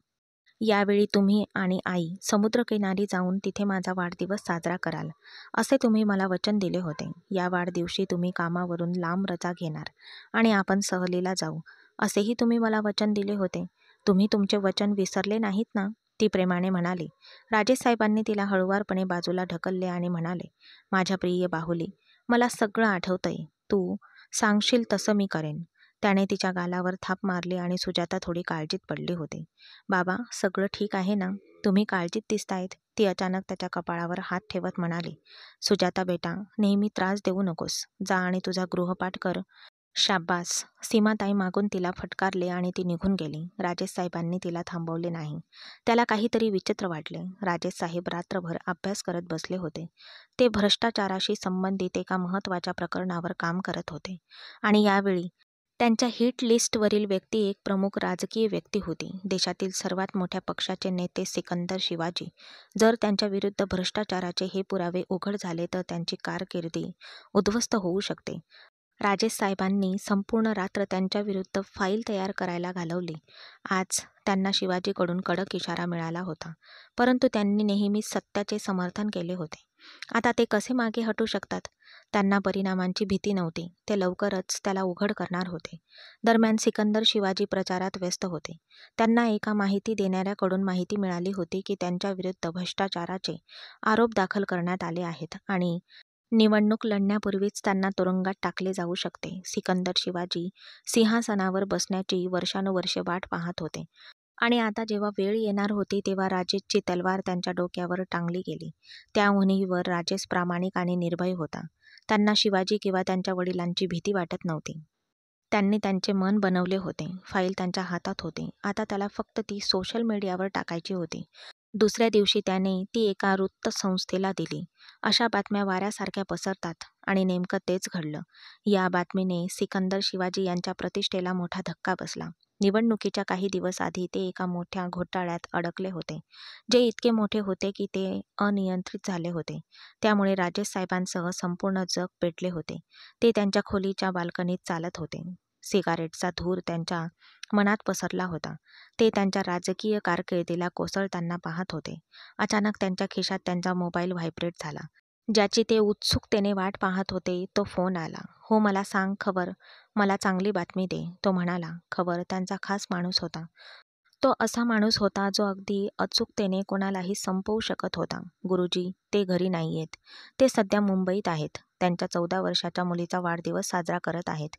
यावेळी तुम्ही आणि आई समुद्रकिनारी जाऊन तिथे माझा वाढदिवस साजरा कराल, असे तुम्ही मला वचन दिले होते. या वाढदिवशी तुम्ही कामावरून लांब रजा घेणार आणि आपण सहलीला जाऊ, असेही तुम्ही मला वचन दिले होते. तुम्ही तुमचे वचन विसरले नाहीत ना? ती प्रेमाने म्हणाली. राजेश साहेबांनी तिला हळुवारपणे बाजूला ढकलले आणि म्हणाले, माझ्या प्रिय बाहुली, मला सगळं आठवतंय. तू सांगशील तसं मी करेन. त्याने तिच्या गालावर थाप मारली आणि सुजाता थोडी काळजीत पडली होती. बाबा, सगळं ठीक आहे ना? तुम्ही काळजीत दिसतायत. ती अचानक त्याच्या कपाळावर हात ठेवत म्हणाली. सुजाता बेटा, नेहमी त्रास देऊ नकोस. जा आणि तुझा गृहपाठ कर. शाब्बास. सीमाताई मागून तिला फटकारले आणि ती निघून गेली. राजेश साहेबांनी तिला थांबवले नाही. त्याला काहीतरी विचित्र वाटले. राजेश साहेब रात्रभर अभ्यास करत बसले होते. ते भ्रष्टाचाराशी संबंधित एका महत्त्वाच्या प्रकरणावर काम करत होते आणि यावेळी त्यांच्या हिट लिस्टवरील व्यक्ती एक प्रमुख राजकीय व्यक्ती होती. देशातील सर्वात मोठ्या पक्षाचे नेते सिकंदर शिवाजी. जर त्यांच्या विरुद्ध भ्रष्टाचाराचे हे पुरावे उघड झाले तर त्यांची कारकिर्दी उद्ध्वस्त होऊ शकते. राजेश साहेबांनी संपूर्ण रात्र त्यांच्याविरुद्ध फाईल तयार करायला घालवली. आज त्यांना शिवाजीकडून कडक इशारा मिळाला होता, परंतु त्यांनी नेहमीच सत्याचे समर्थन केले होते. आता ते कसे मागे हटू शकतात? त्यांना परिणामांची भीती नव्हती. ते लवकरच त्याला उघड करणार होते. दरम्यान सिकंदर शिवाजी प्रचारात व्यस्त होते. त्यांना एका माहिती देणाऱ्याकडून माहिती मिळाली होती की त्यांच्याविरुद्ध भ्रष्टाचाराचे आरोप दाखल करण्यात आले आहेत आणि निवडणूक लढण्यापूर्वीच त्यांना तुरुंगात टाकले जाऊ शकते. सिकंदर शिवाजी सिंहासनावर बसण्याची वर्षानुवर्षे वाट पाहत होते आणि आता जेव्हा वेळ येणार होती तेव्हा राजेशची तलवार त्यांच्या डोक्यावर टांगली गेली. त्या उणीवीवर राजेश प्रामाणिक आणि निर्भय होता. त्यांना शिवाजी किंवा त्यांच्या वडिलांची भीती वाटत नव्हती. त्यांनी त्यांचे मन बनवले होते. फाईल त्यांच्या हातात होती. आता त्याला फक्त ती सोशल मीडियावर टाकायची होती. दुसऱ्या दिवशी त्याने ती एका वृत्तसंस्थेला दिली. अशा बातम्या वाऱ्यासारख्या पसरतात आणि नेमकं तेच घडलं. या बातमीने सिकंदर शिवाजी यांच्या प्रतिष्ठेला मोठा धक्का बसला. निवडणुकीच्या काही दिवस आधी ते एका मोठ्या घोटाळ्यात अडकले होते, जे इतके मोठे होते की ते अनियंत्रित झाले होते. त्यामुळे राजेश साहेबांसह संपूर्ण जग पेटले होते. ते त्यांच्या खोलीच्या बाल्कनीत चालत होते. सिगारेटचा धूर त्यांच्या मनात पसरला होता. ते त्यांच्या राजकीय कारकिर्दीला कोसळताना पाहत होते. अचानक त्यांच्या खिशात त्यांचा मोबाईल व्हायब्रेट झाला. ज्याची ते उत्सुकतेने वाट पाहत होते तो फोन आला. "हो, मला सांग खबर. मला चांगली बातमी दे," तो म्हणाला. खबर त्यांचा खास माणूस होता. तो असा माणूस होता जो अगदी अचूकतेने कोणालाही संपवू शकत होता. "गुरुजी, ते घरी नाहीयेत. ते सध्या मुंबईत आहेत. त्यांच्या 14 वर्षाच्या मुलीचा वाढदिवस साजरा करत आहेत.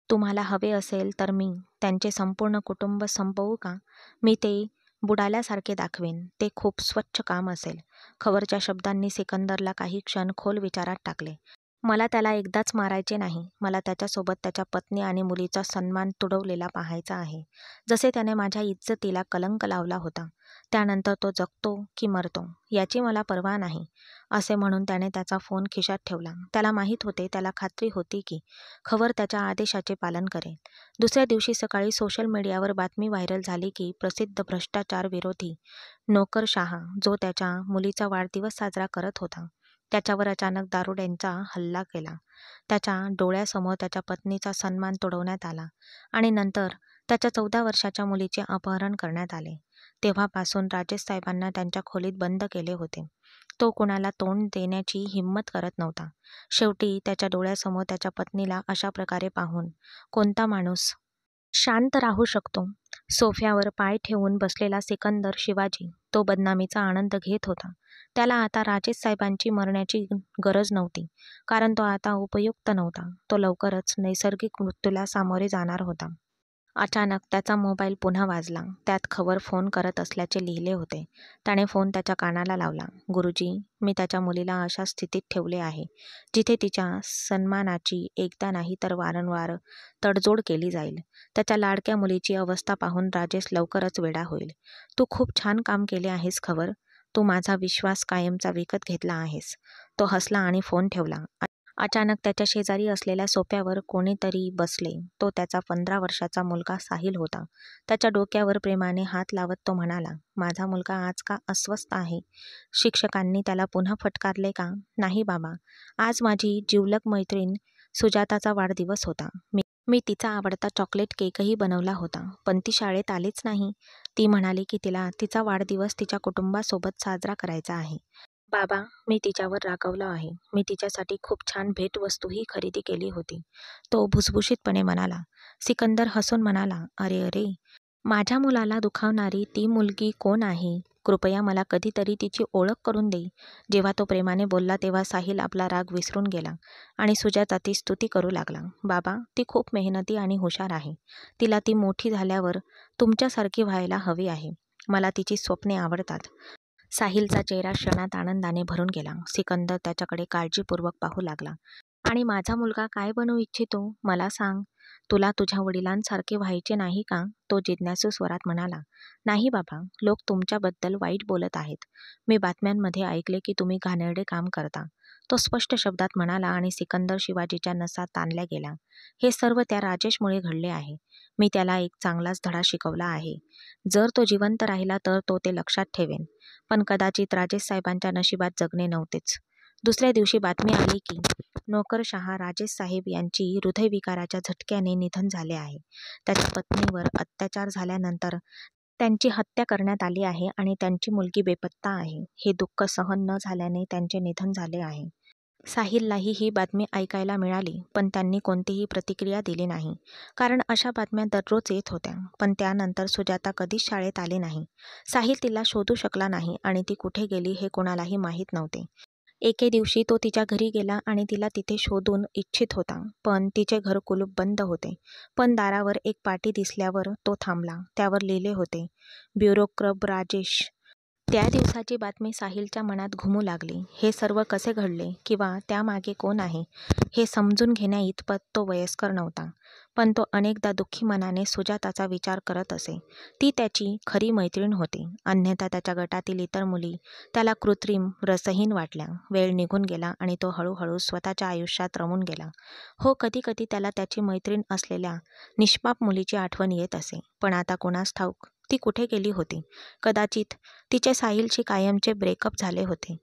तुम्हाला हवे असेल तर मी त्यांचे संपूर्ण कुटुंब संपवू का? मी ते बुडाल्यासारखे दाखवेन. ते खूप स्वच्छ काम असेल." खबरच्या शब्दांनी सिकंदरला काही क्षण खोल विचारात टाकले. "मला त्याला एकदाच मारायचे नाही. मला त्याच्यासोबत त्याच्या पत्नी आणि मुलीचा सन्मान तुडवलेला पाहायचा आहे. जसे त्याने माझ्या इज्जतीला कलंक लावला होता. त्यानंतर तो जगतो की मरतो याची मला पर्वा नाही." असे म्हणून त्याने त्याचा फोन खिशात ठेवला. त्याला माहीत होते, त्याला खात्री होती की खबर त्याच्या आदेशाचे पालन करेल. दुसऱ्या दिवशी सकाळी सोशल मीडियावर बातमी व्हायरल झाली की प्रसिद्ध भ्रष्टाचार विरोधी नोकरशहा, जो त्याच्या मुलीचा वाढदिवस साजरा करत होता, त्याच्यावर अचानक दारुड्यांचा हल्ला केला. त्याच्या डोळ्यासमोर त्याच्या पत्नीचा सन्मान तुडवण्यात आला आणि नंतर त्याच्या 14 वर्षाच्या मुलीचे अपहरण करण्यात आले. तेव्हापासून राजेश साहेबांना त्यांच्या खोलीत बंद केले होते. तो कोणाला तोंड देण्याची हिंमत करत नव्हता. शेवटी त्याच्या डोळ्यासमोर त्याच्या पत्नीला अशा प्रकारे पाहून कोणता माणूस शांत राहू शकतो? सोफ्यावर पाय ठेवून बसलेला सिकंदर शिवाजी तो बदनामीचा आनंद घेत होता. त्याला आता राजेश साहेबांची मरण्याची गरज नव्हती, कारण तो आता उपयुक्त नव्हता. तो लवकरच नैसर्गिक मृत्यूला सामोरे जाणार होता. अचानक त्याचा मोबाईल पुन्हा वाजला. त्यात खबर फोन करत असल्याचे लिहिले होते. त्याने फोन त्याच्या कानाला लावला. "गुरुजी, मी त्याच्या मुलीला अशा स्थितीत ठेवले आहे जिथे तिच्या सन्मानाची एकदा नाही तर वारंवार तडजोड केली जाईल. त्याच्या लाडक्या मुलीची अवस्था पाहून राजेश लवकरच वेडा होईल. तू खूप छान काम केले आहेस खबर. तू माझा विश्वास कायमचा विकत घेतला आहेस." तो हसला आणि फोन ठेवला. अचानक त्याच्या शेजारी असलेल्या सोफ्यावर कोणीतरी बसले. तो त्याचा 15 वर्षाचा मुलगा साहिल होता. त्याच्या डोक्यावर प्रेमाने हात लावत तो म्हणाला, "माझा मुलगा आज का अस्वस्थ आहे? शिक्षकांनी त्याला पुन्हा फटकारले का?" "नाही बाबा, आज माझी जिवलग मैत्रीण सुजाताचा वाढदिवस होता. मी तिचा आवडता चॉकलेट केकही बनवला होता, पण ती शाळेत आलीच नाही. ती म्हणाली की तिला तिचा वाढदिवस तिच्या कुटुंबासोबत साजरा करायचा आहे. बाबा, मी तिच्यावर रागावलो आहे. मी तिच्यासाठी खूप छान भेटवस्तूही खरेदी केली होती." तो भुसभुशीतपणे म्हणाला. सिकंदर हसून म्हणाला, "अरे अरे, माझ्या मुलाला दुखावणारी ती मुलगी कोण आहे? कृपया मला कधीतरी तिची ओळख करून दे." जेव्हा तो प्रेमाने बोलला तेव्हा साहिल आपला राग विसरून गेला आणि सुजाताची स्तुती करू लागला. "बाबा, ती खूप मेहनती आणि हुशार आहे. तिला ती मोठी झाल्यावर तुमच्यासारखी व्हायला हवी आहे. मला तिची स्वप्ने आवडतात." साहिलचा चेहरा क्षणात आनंदाने भरून गेला. सिकंदर त्याच्याकडे काळजीपूर्वक पाहू लागला. "आणि माझा मुलगा काय बनू इच्छितो? मला सांग. तुला तुझ्या वडिलांसारखे व्हायचे नाही का?" तो जिज्ञासू स्वरात म्हणाला. "नाही बाबा, लोक तुमच्याबद्दल वाईट बोलत आहेत. मी बातम्यांमध्ये ऐकले की तुम्ही घाणेरडे काम करता." तो स्पष्ट शब्दात म्हणाला आणि सिकंदर शिवाजीच्या नसा ताणल्या गेल्या. "हे सर्व त्या राजेशमुळे घडले आहे. मी त्याला एक चांगलाच धडा शिकवला आहे. जर तो जिवंत राहिला तर तो ते लक्षात ठेवेन. पण कदाचित राजेश साहेबांच्या नशिबात जगणे नव्हतेच." दुसऱ्या दिवशी बातमी आली की नोकरशहा राजेश साहेब यांची हृदयविकाराच्या झटक्याने निधन झाले आहे. त्याच्या पत्नीवर अत्याचार झाल्यानंतर त्यांची हत्या करण्यात आली आहे आणि त्यांची मुलगी बेपत्ता आहे. हे दुःख सहन न झाल्याने त्यांचे निधन झाले आहे. साहिललाही ही बातमी ऐकायला मिळाली, पण त्यांनी कोणतीही प्रतिक्रिया दिली नाही. कारण अशा बातम्या दररोज येत होत्या. पण त्यानंतर सुजाता कधीच शाळेत आली नाही. साहिल तिला शोधू शकला नाही आणि ती कुठे गेली हे कोणालाही माहीत नव्हते. एके दिवशी तो तिच्या घरी गेला आणि तिला तिथे शोधून इच्छित होता, पण तिचे घर कुलूप बंद होते. पण दारावर एक पाटी दिसल्यावर तो थांबला. त्यावर लिहिले होते, ब्युरोक्रब राजेश. त्या दिवसाची बातमी साहिलच्या मनात घुमू लागली. हे सर्व कसे घडले किंवा त्यामागे कोण आहे हे समजून घेण्याइतपत तो वयस्कर नव्हता. पण तो अनेकदा दुःखी मनाने सुजाताचा विचार करत असे. ती त्याची खरी मैत्रीण होती. अन्यथा त्याच्या गटातील इतर मुली त्याला कृत्रिम, रसहीन वाटल्या. वेळ निघून गेला आणि तो हळूहळू स्वतःच्या आयुष्यात रमून गेला. हो, कधी कधी त्याला त्याची मैत्रीण असलेल्या निष्पाप मुलीची आठवण येत असे. पण आता कोणास ठाऊक ती कुठे गेली होती. कदाचित तिचे साहिलशी कायमचे ब्रेकअप झाले होते.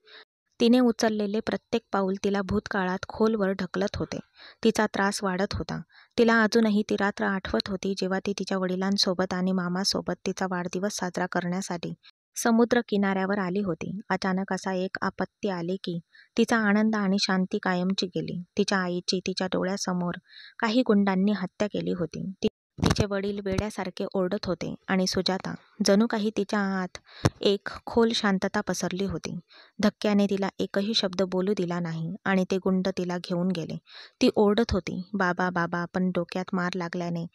तिने उचललेले प्रत्येक पाऊल तिला भूतकाळात खोलवर ढकलत होते. तिचा त्रास वाढत होता. तिला अजूनही ती रात्र आठवत होती जेव्हा ती तिच्या वडिलांसोबत आणि मामासोबत तिचा वाढदिवस साजरा करण्यासाठी समुद्र किनाऱ्यावर आली होती. अचानक असा एक आपत्ती आली की तिचा आनंद आणि शांती कायमची गेली. तिच्या आईची तिच्या डोळ्यासमोर काही गुंडांनी हत्या केली होती. तिचे वडील वेड्यासारखे ओरडत होते आणि सुजाता, जणू काही तिच्या आत एक खोल शांतता पसरली होती. धक्क्याने तिला एकही शब्द बोलू दिला नाही आणि ते गुंड तिला घेऊन गेले. ती ओरडत होती, बाबा बाबा, पण डोक्यात मार लागल्याने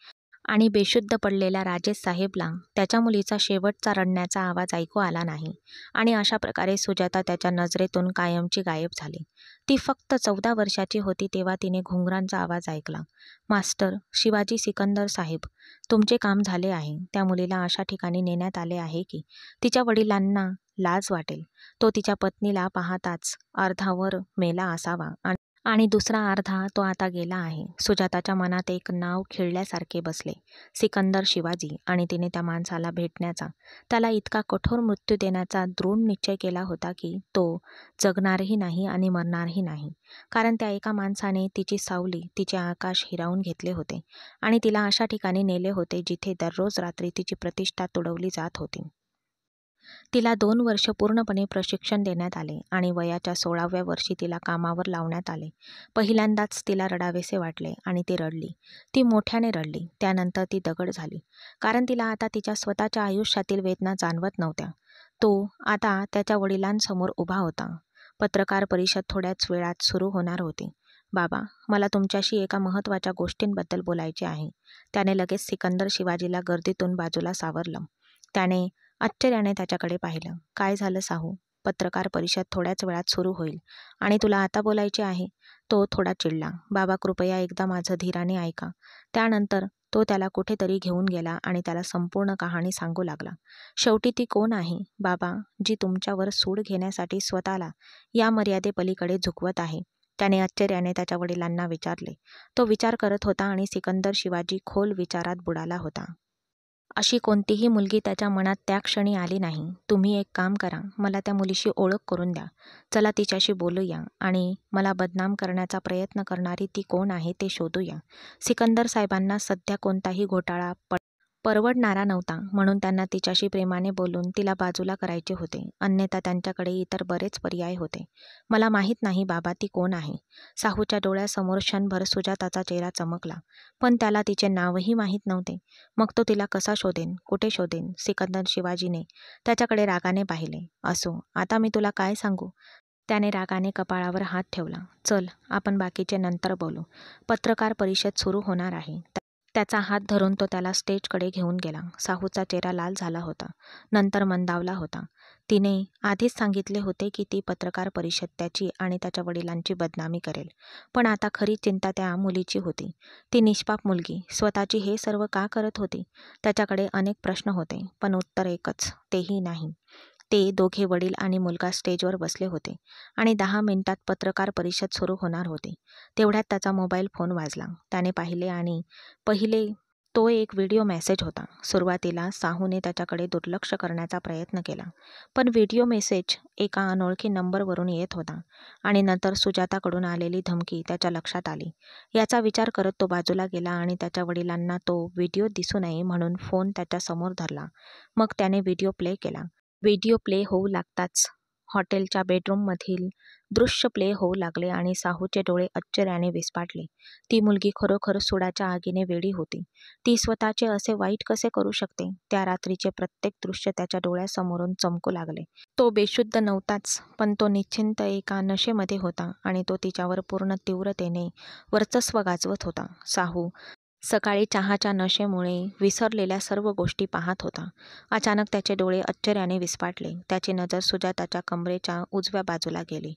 आणि बेशुद्ध पडलेल्या राजेश साहेबला त्याच्या मुलीचा शेवटचा रडण्याचा आवाज ऐकू आला नाही. आणि अशा प्रकारे सुजाता त्याच्या नजरेतून कायमची गायब झाली. ती फक्त 14 वर्षाची होती तेव्हा तिने घुंगरांचा आवाज ऐकला. मास्टर शिवाजी सिकंदर साहेब, तुमचे काम झाले आहे. त्या मुलीला अशा ठिकाणी नेण्यात आले आहे की तिच्या वडिलांना लाज वाटेल. तो तिच्या पत्नीला पाहताच अर्धावर मेला असावा आणि दुसरा अर्धा तो आता गेला आहे. सुजाताच्या मनात एक नाव खिळल्यासारखे बसले, सिकंदर शिवाजी. आणि तिने त्या माणसाला भेटण्याचा, त्याला इतका कठोर मृत्यू देण्याचा दृढ निश्चय केला होता की तो जगणारही नाही आणि मरणारही नाही. कारण त्या एका माणसाने तिची सावली, तिचे आकाश हिरावून घेतले होते आणि तिला अशा ठिकाणी नेले होते जिथे दररोज रात्री तिची प्रतिष्ठा तुडवली जात होती. तिला 2 वर्ष पूर्णपणे प्रशिक्षण देण्यात आले आणि वयाच्या 16व्या वर्षी तिला कामावर लावण्यात आले. पहिल्यांदाच तिला रडावेसे वाटले आणि ती रडली. ती मोठ्याने रडली. त्यानंतर ती दगड झाली. कारण तिला आता तिच्या स्वतःच्या आयुष्यातील वेदना जाणवत नव्हत्या. तो आता त्याच्या वडिलांसमोर उभा होता. पत्रकार परिषद थोड्याच वेळात सुरू होणार होती. बाबा, मला तुमच्याशी एका महत्त्वाच्या गोष्टींबद्दल बोलायचे आहे. त्याने लगेच सिकंदर शिवाजीला गर्दीतून बाजूला सावरलं. त्याने आश्चर्याने त्याच्याकडे पाहिलं. काय झालं साहू? पत्रकार परिषद थोड्याच वेळात सुरू होईल आणि तुला आता बोलायचे आहे? तो थोडा चिडला. बाबा, कृपया एकदा माझं धीराने ऐका. त्यानंतर तो त्याला कुठेतरी घेऊन गेला आणि त्याला संपूर्ण कहाणी सांगू लागला. शेवटी ती कोण आहे, बाबा, जी तुमच्यावर सूड घेण्यासाठी स्वतःला या मर्यादेपलीकडे झुकवत आहे? त्याने आश्चर्याने त्याच्या वडिलांना विचारले. तो विचार करत होता आणि सिकंदर शिवाजी खोल विचारात बुडाला होता. अशी कोणतीही मुलगी त्याच्या मनात त्या क्षणी आली नाही. तुम्ही एक काम करा, मला त्या मुलीशी ओळख करून द्या. चला तिच्याशी बोलूया आणि मला बदनाम करण्याचा प्रयत्न करणारी ती कोण आहे ते शोधूया. सिकंदर साहेबांना सध्या कोणताही घोटाळा परवडणारा नव्हता, म्हणून त्यांना तिच्याशी प्रेमाने बोलून तिला बाजूला करायचे होते. अन्यथा त्यांच्याकडे इतर बरेच पर्याय होते. मला माहीत नाही बाबा, ती कोण आहे? साहूच्या डोळ्यासमोर क्षणभर सुजाताचा चेहरा चमकला. पण त्याला तिचे नावही माहीत नव्हते. मग तो तिला कसा शोधेन, कुठे शोधेन? सिकंदर शिवाजीने त्याच्याकडे रागाने पाहिले. असो, आता मी तुला काय सांगू? त्याने रागाने कपाळावर हात ठेवला. चल, आपण बाकीचे नंतर बोलू. पत्रकार परिषद सुरू होणार आहे. त्याचा हात धरून तो त्याला स्टेजकडे घेऊन गेला. साहूचा चेहरा लाल झाला होता, नंतर मंदावला होता. तिने आधीच सांगितले होते की ती पत्रकार परिषद त्याची आणि त्याच्या वडिलांची बदनामी करेल. पण आता खरी चिंता त्या मुलीची होती. ती निष्पाप मुलगी स्वतःची हे सर्व का करत होती? त्याच्याकडे अनेक प्रश्न होते, पण उत्तर एकच, तेही नाही. ते दोघे वडील आणि मुलगा स्टेजवर बसले होते आणि 10 मिनिटात पत्रकार परिषद सुरू होणार होती. तेवढ्यात त्याचा मोबाईल फोन वाजला. त्याने पाहिले आणि पहिले तो एक व्हिडिओ मेसेज होता. सुरुवातीला साहूने त्याच्याकडे दुर्लक्ष करण्याचा प्रयत्न केला, पण व्हिडिओ मेसेज एका अनोळखी नंबरवरून येत होता आणि नंतर सुजाताकडून आलेली धमकी त्याच्या लक्षात आली. याचा विचार करत तो बाजूला गेला आणि त्याच्या वडिलांना तो व्हिडिओ दिसू नये म्हणून फोन त्याच्यासमोर धरला. मग त्याने व्हिडिओ प्ले केला. व्हिडिओ प्ले होऊ लागताच हॉटेलच्या बेडरूममधील दृश्य प्ले होऊ लागले आणि साहूचे डोळे आश्चर्याने विस्फारले. ती मुलगी खरोखर सुडाच्या आगीने वेडी होती. ती स्वतःचे असे वाईट कसे करू शकते? त्या रात्रीचे प्रत्येक दृश्य त्याच्या डोळ्यासमोरून चमकू लागले. तो बेशुद्ध नव्हताच, पण तो निश्चिंत एका नशेमध्ये होता आणि तो तिच्यावर पूर्ण तीव्रतेने वर्चस्व गाजवत होता. साहू सकाळी चहाच्या नशेमुळे विसरलेल्या सर्व गोष्टी पाहत होता. अचानक त्याचे डोळे आश्चर्याने विस्फारले. त्याची नजर सुजाताच्या कमरेच्या उजव्या बाजूला गेली.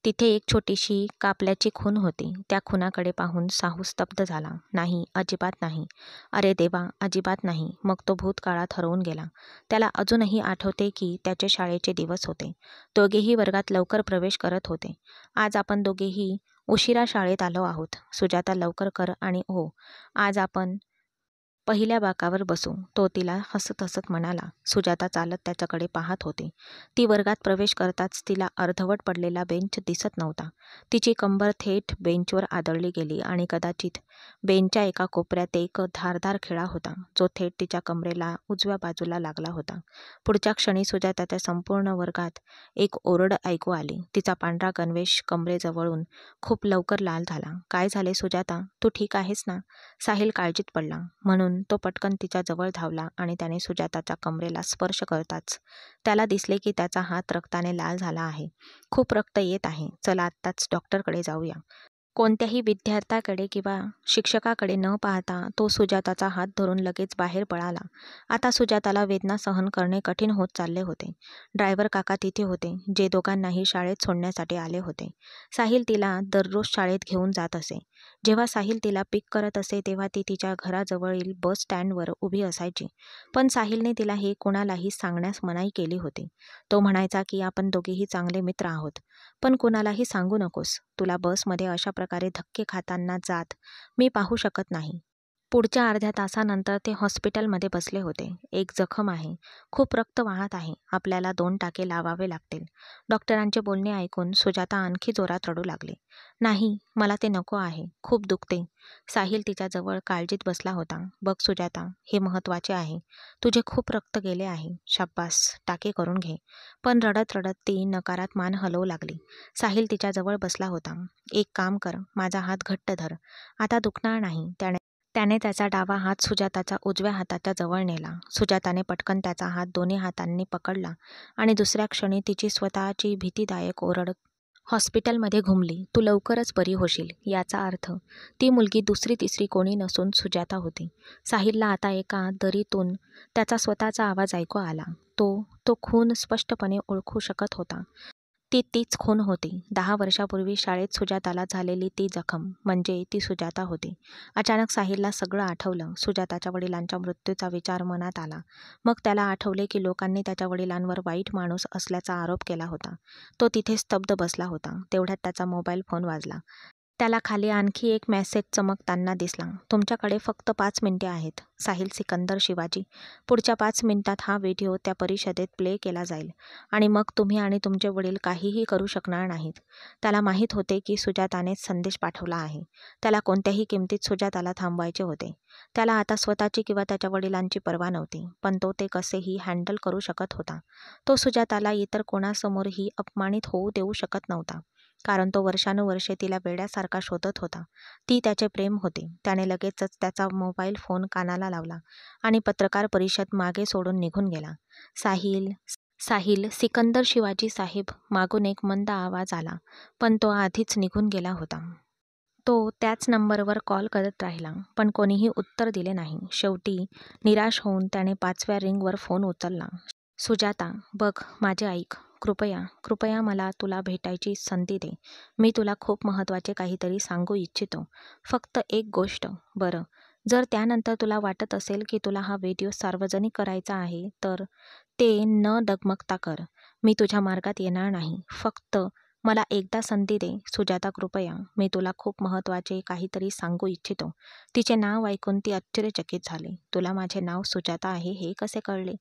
तिथे एक छोटीशी कापल्याची खूण होती. त्या खुणाकडे पाहून साहू स्तब्ध झाला. नाही, अजिबात नाही. अरे देवा, अजिबात नाही. मग तो भूतकाळात हरवून गेला. त्याला अजूनही आठवते की त्याचे शाळेचे दिवस होते. दोघेही वर्गात लवकर प्रवेश करत होते. आज आपण दोघेही उशिरा शाळेत आलो आहोत. सुजाता, लवकर कर आणि हो, आज आपण पहिल्या बाकावर बसू, तो तिला हसत हसत म्हणाला. सुजाता चालत त्याच्याकडे पाहत होती. ती वर्गात प्रवेश करताच तिला अर्धवट पडलेला बेंच दिसत नव्हता. तिची कंबर थेट बेंचवर आदळली गेली आणि कदाचित बेंचच्या एका कोपऱ्यात एक धारदार खिळा होता, जो थेट तिच्या कमरेला उजव्या बाजूला लागला होता. पुढच्या क्षणी सुजाताच्या संपूर्ण वर्गात एक ओरड ऐकू आली. तिचा पांढरा गणवेश कमरेजवळून खूप लवकर लाल झाला. काय झाले सुजाता, तू ठीक आहेस ना? साहिल काळजीत पडला. म्हणून तो पटकन तिच्या जवळ धावला आणि त्याने सुजाताच्या कमरेला स्पर्श करताच त्याला दिसले की त्याचा हात रक्ताने लाल झाला आहे. खूप रक्त येत आहे. चला आत्ताच डॉक्टरकडे जाऊया. कोणत्याही विद्यार्थ्याकडे किंवा शिक्षकाकडे न पाहता तो सुजाताचा हात धरून लगेच बाहेर पळाला. आता सुजाताला वेदना सहन करणे कठीण होत चालले होते. ड्रायव्हर काका तिथे होते, जे दोघांनाही शाळेत सोडण्यासाठी आले होते. साहिल तिला दररोज शाळेत घेऊन जात असे. जेव्हा साहिल तिला पिक करत असे तेव्हा ती तिच्या घराजवळील बस स्टँडवर उभी असायची. पण साहिलने तिला हे कोणालाही सांगण्यास मनाई केली होती. तो म्हणायचा की आपण दोघेही चांगले मित्र आहोत, पण कुणालाही सांगू नकोस. तुला बसमध्ये अशा प्रकारे धक्के खाताना जात मी पाहू शकत नाही. पुढच्या अर्ध्या तासानंतर ते हॉस्पिटलमध्ये बसले होते. एक जखम आहे, खूप रक्त वाहत आहे, आपल्याला 2 टाके लावावे लागतील. डॉक्टरांचे बोलणे ऐकून सुजाता आणखी जोरात रडू लागली. नाही, मला ते नको आहे, खूप दुखते. साहिल तिच्याजवळ काळजीत बसला होता. बघ सुजाता, हे महत्त्वाचे आहे. तुझे खूप रक्त गेले आहे. शाब्बास, टाके करून घे. पण रडत रडत ती नकारात मान हलवू लागली. साहिल तिच्याजवळ बसला होता. एक काम कर, माझा हात घट्ट धर. आता दुखणार नाही. त्याने त्याचा डावा हात सुजाताच्या उजव्या हाताच्या जवळ नेला. सुजाताने पटकन त्याचा हात दोन्ही हातांनी पकडला आणि दुसऱ्या क्षणी तिची स्वतःची भीतीदायक ओरड हॉस्पिटलमध्ये घुमली. तू लवकरच बरी होशील. याचा अर्थ ती मुलगी दुसरी तिसरी कोणी नसून सुजाता होती. साहिलला आता एका दरीतून त्याचा स्वतःचा आवाज ऐकू आला. तो खून स्पष्टपणे ओळखू शकत होता. ती तीच खून होती. 10 वर्षापूर्वी शाळेत सुजाताला झालेली ती जखम म्हणजे ती सुजाता होती. अचानक साहिलला सगळं आठवलं. सुजाताच्या वडिलांच्या मृत्यूचा विचार मनात आला. मग त्याला आठवले की लोकांनी त्याच्या वडिलांवर वाईट माणूस असल्याचा आरोप केला होता. तो तिथे स्तब्ध बसला होता. तेवढ्यात त्याचा मोबाईल फोन वाजला. त्याला खाली आणखी एक मेसेज चमकताना दिसला. तुमच्याकडे फक्त 5 मिनिटे आहेत. साहिल सिकंदर शिवाजी. पुढच्या 5 मिनिटात हा व्हिडिओ त्या परिषदेत प्ले केला जाईल आणि मग तुम्ही आणि तुमचे वडील काहीही करू शकणार नाहीत. त्याला माहीत होते की सुजातानेच संदेश पाठवला आहे. त्याला कोणत्याही किमतीत सुजाताला थांबवायचे होते. त्याला आता स्वतःची किंवा त्याच्या वडिलांची पर्वा नव्हती, पण तो ते कसेही हँडल करू शकत होता. तो सुजाताला इतर कोणासमोरही अपमानित होऊ देऊ शकत नव्हता, कारण तो वर्षानुवर्षे तिला वेड्यासारखा शोधत होता. ती त्याचे प्रेम होते. त्याने लगेचच त्याचा मोबाईल फोन कानाला लावला आणि पत्रकार परिषद मागे सोडून निघून गेला. साहिल सिकंदर शिवाजी साहेब. मागून एक मंद आवाज आला, पण तो आधीच निघून गेला होता. तो त्याच नंबरवर कॉल करत राहिला, पण कोणीही उत्तर दिले नाही. शेवटी निराश होऊन त्याने 5व्या रिंगवर फोन उचलला. सुजाता, बघ, माझे ऐक. कृपया मला तुला भेटायची संधी दे. मी तुला खूप महत्त्वाचे काहीतरी सांगू इच्छितो. फक्त एक गोष्ट. बरं, जर त्यानंतर तुला वाटत असेल की तुला हा व्हिडिओ सार्वजनिक करायचा आहे, तर ते न डगमगता कर. मी तुझ्या मार्गात येणार नाही. फक्त मला एकदा संधी दे सुजाता, कृपया. मी तुला खूप महत्त्वाचे काहीतरी सांगू इच्छितो. तिचे नाव ऐकून ती आश्चर्यचकित झाली. तुला माझे नाव सुजाता आहे हे कसे कळले?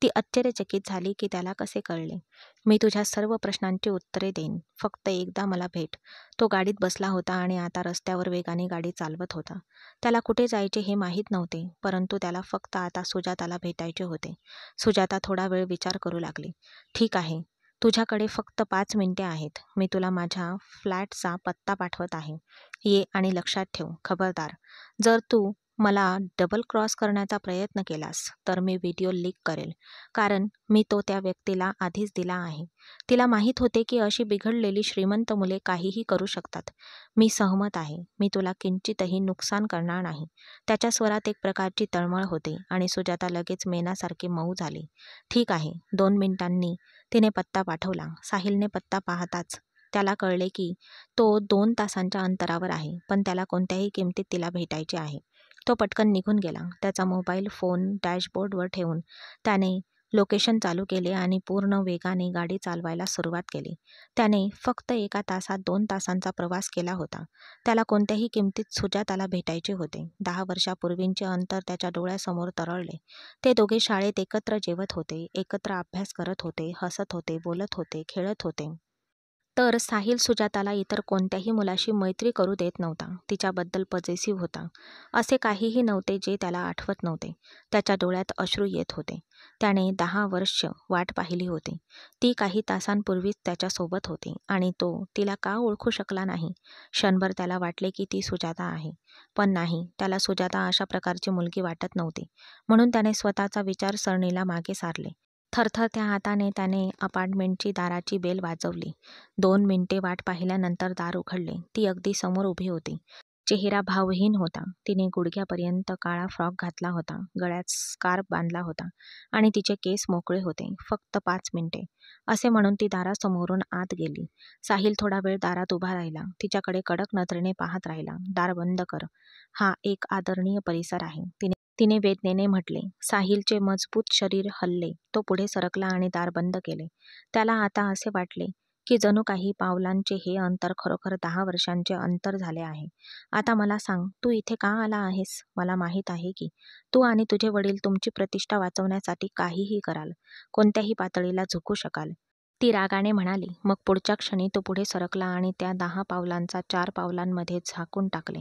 ती आश्चर्यचकित झाली की त्याला कसे कळले. मी तुझ्या सर्व प्रश्नांची उत्तरे देईन. फक्त एकदा मला भेट. तो गाडीत बसला होता आणि आता रस्त्यावर वेगाने गाडी चालवत होता. त्याला कुठे जायचे हे माहीत नव्हते, परंतु त्याला फक्त आता सुजाताला भेटायचे होते. सुजाता थोडा वेळ विचार करू लागली. ठीक आहे, तुझ्याकडे फक्त 5 मिनिटे आहेत. मी तुला माझ्या फ्लॅटचा पत्ता पाठवत आहे. ये आणि लक्षात ठेव, खबरदार, जर तू मला डबल क्रॉस करण्याचा प्रयत्न केलास तर मी व्हिडिओ लीक करेल, कारण मी तो त्या व्यक्तीला आधीच दिला आहे. तिला माहीत होते की अशी बिघडलेली श्रीमंत मुले काहीही करू शकतात. मी सहमत आहे. मी तुला किंचितही नुकसान करणार नाही. त्याच्या स्वरात एक प्रकारची तळमळ होती आणि सुजाता लगेच मेणासारखी मऊ झाली. ठीक आहे. 2 मिनिटांनी तिने पत्ता पाठवला. साहिलने पत्ता पाहताच त्याला कळले की तो 2 तासांच्या अंतरावर आहे, पण त्याला कोणत्याही किमतीत तिला भेटायचे आहे. तो पटकन निघून गेला. त्याचा मोबाईल फोन डॅशबोर्डवर ठेवून त्याने लोकेशन चालू केले आणि पूर्ण वेगाने गाडी चालवायला सुरुवात केली. त्याने फक्त 1 तासात 2 तासांचा प्रवास केला होता. त्याला कोणत्याही किमतीत सुजाताला भेटायचे होते. 10 वर्षापूर्वींचे अंतर त्याच्या डोळ्यासमोर तरळले. ते दोघे शाळेत एकत्र जेवत होते, एकत्र अभ्यास करत होते, हसत होते, बोलत होते, खेळत होते. तर साहिल सुजाताला इतर कोणत्याही मुलाशी मैत्री करू देत नव्हता. तिच्याबद्दल पजेसिव्ह होता. असे काहीही नव्हते जे त्याला आठवत नव्हते. त्याच्या डोळ्यात अश्रू येत होते. त्याने 10 वर्ष वाट पाहिली होती. ती काही तासांपूर्वीच त्याच्यासोबत होती आणि तो तिला का ओळखू शकला नाही? क्षणभर त्याला वाटले की ती सुजाता आहे. पण नाही, त्याला सुजाता अशा प्रकारची मुलगी वाटत नव्हती. म्हणून त्याने स्वतःचा विचारसरणीला मागे सारले. थरथरत्या हाताने त्याने अपार्टमेंटची दाराची बेल वाजवली. 2 मिनिटे वाट पाहिल्यानंतर दार उघडले. ती अगदी समोर उभी होती. चेहरा भावहीन होता. तिने गुडघ्यापर्यंत काळा फ्रॉक घातला होता, गळ्यात स्कार्फ बांधला होता आणि तिचे केस मोकळे होते. फक्त 5 मिनिटे, असे म्हणून ती दारासमोरून आत गेली. साहिल थोडा वेळ दारात उभा राहिला. तिच्याकडे कडक नजरेने पाहत राहिला. दार बंद कर. हा एक आदरणीय परिसर आहे, तिने वेदनेने म्हटले. साहिलचे मजबूत शरीर हलले. तो पुढे सरकला आणि दार बंद केले. त्याला आता असे वाटले की जणू काही पावलांचे हे अंतर खरोखर 10 वर्षांचे अंतर झाले आहे. आता मला सांग, तू इथे का आला आहेस? मला माहीत आहे की तू आणि तुझे वडील तुमची प्रतिष्ठा वाचवण्यासाठी काहीही कराल, कोणत्याही पातळीला झुकू शकाल. ती रागाने म्हणाली. मग पुढच्या क्षणी तो पुढे सरकला आणि त्या 10 पावलांचा 4 पावलांमध्ये झाकून टाकले.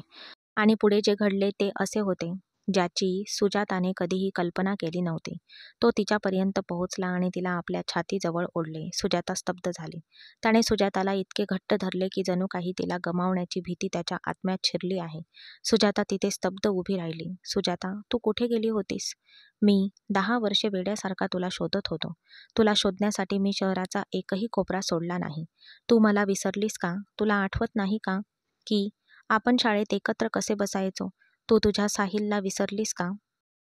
आणि पुढे जे घडले ते असे होते ज्याची सुजाताने कधीही कल्पना केली नव्हती. तो तिच्यापर्यंत पोहोचला आणि तिला आपल्या छातीजवळ ओढले. सुजाता स्तब्ध झाली. त्याने सुजाताला इतके घट्ट धरले की जणू काही तिला गमावण्याची भीती त्याच्या आत्म्यात शिरली आहे. सुजाता तिथे स्तब्ध उभी राहिली. सुजाता, तू कुठे गेली होतीस? मी 10 वर्षे वेड्यासारखा तुला शोधत होतो. तुला शोधण्यासाठी मी शहराचा एकही कोपरा सोडला नाही. तू मला विसरलीस का? तुला आठवत नाही का की आपण शाळेत एकत्र कसे बसायचो? तू तुझ्या साहिलला विसरलीस का?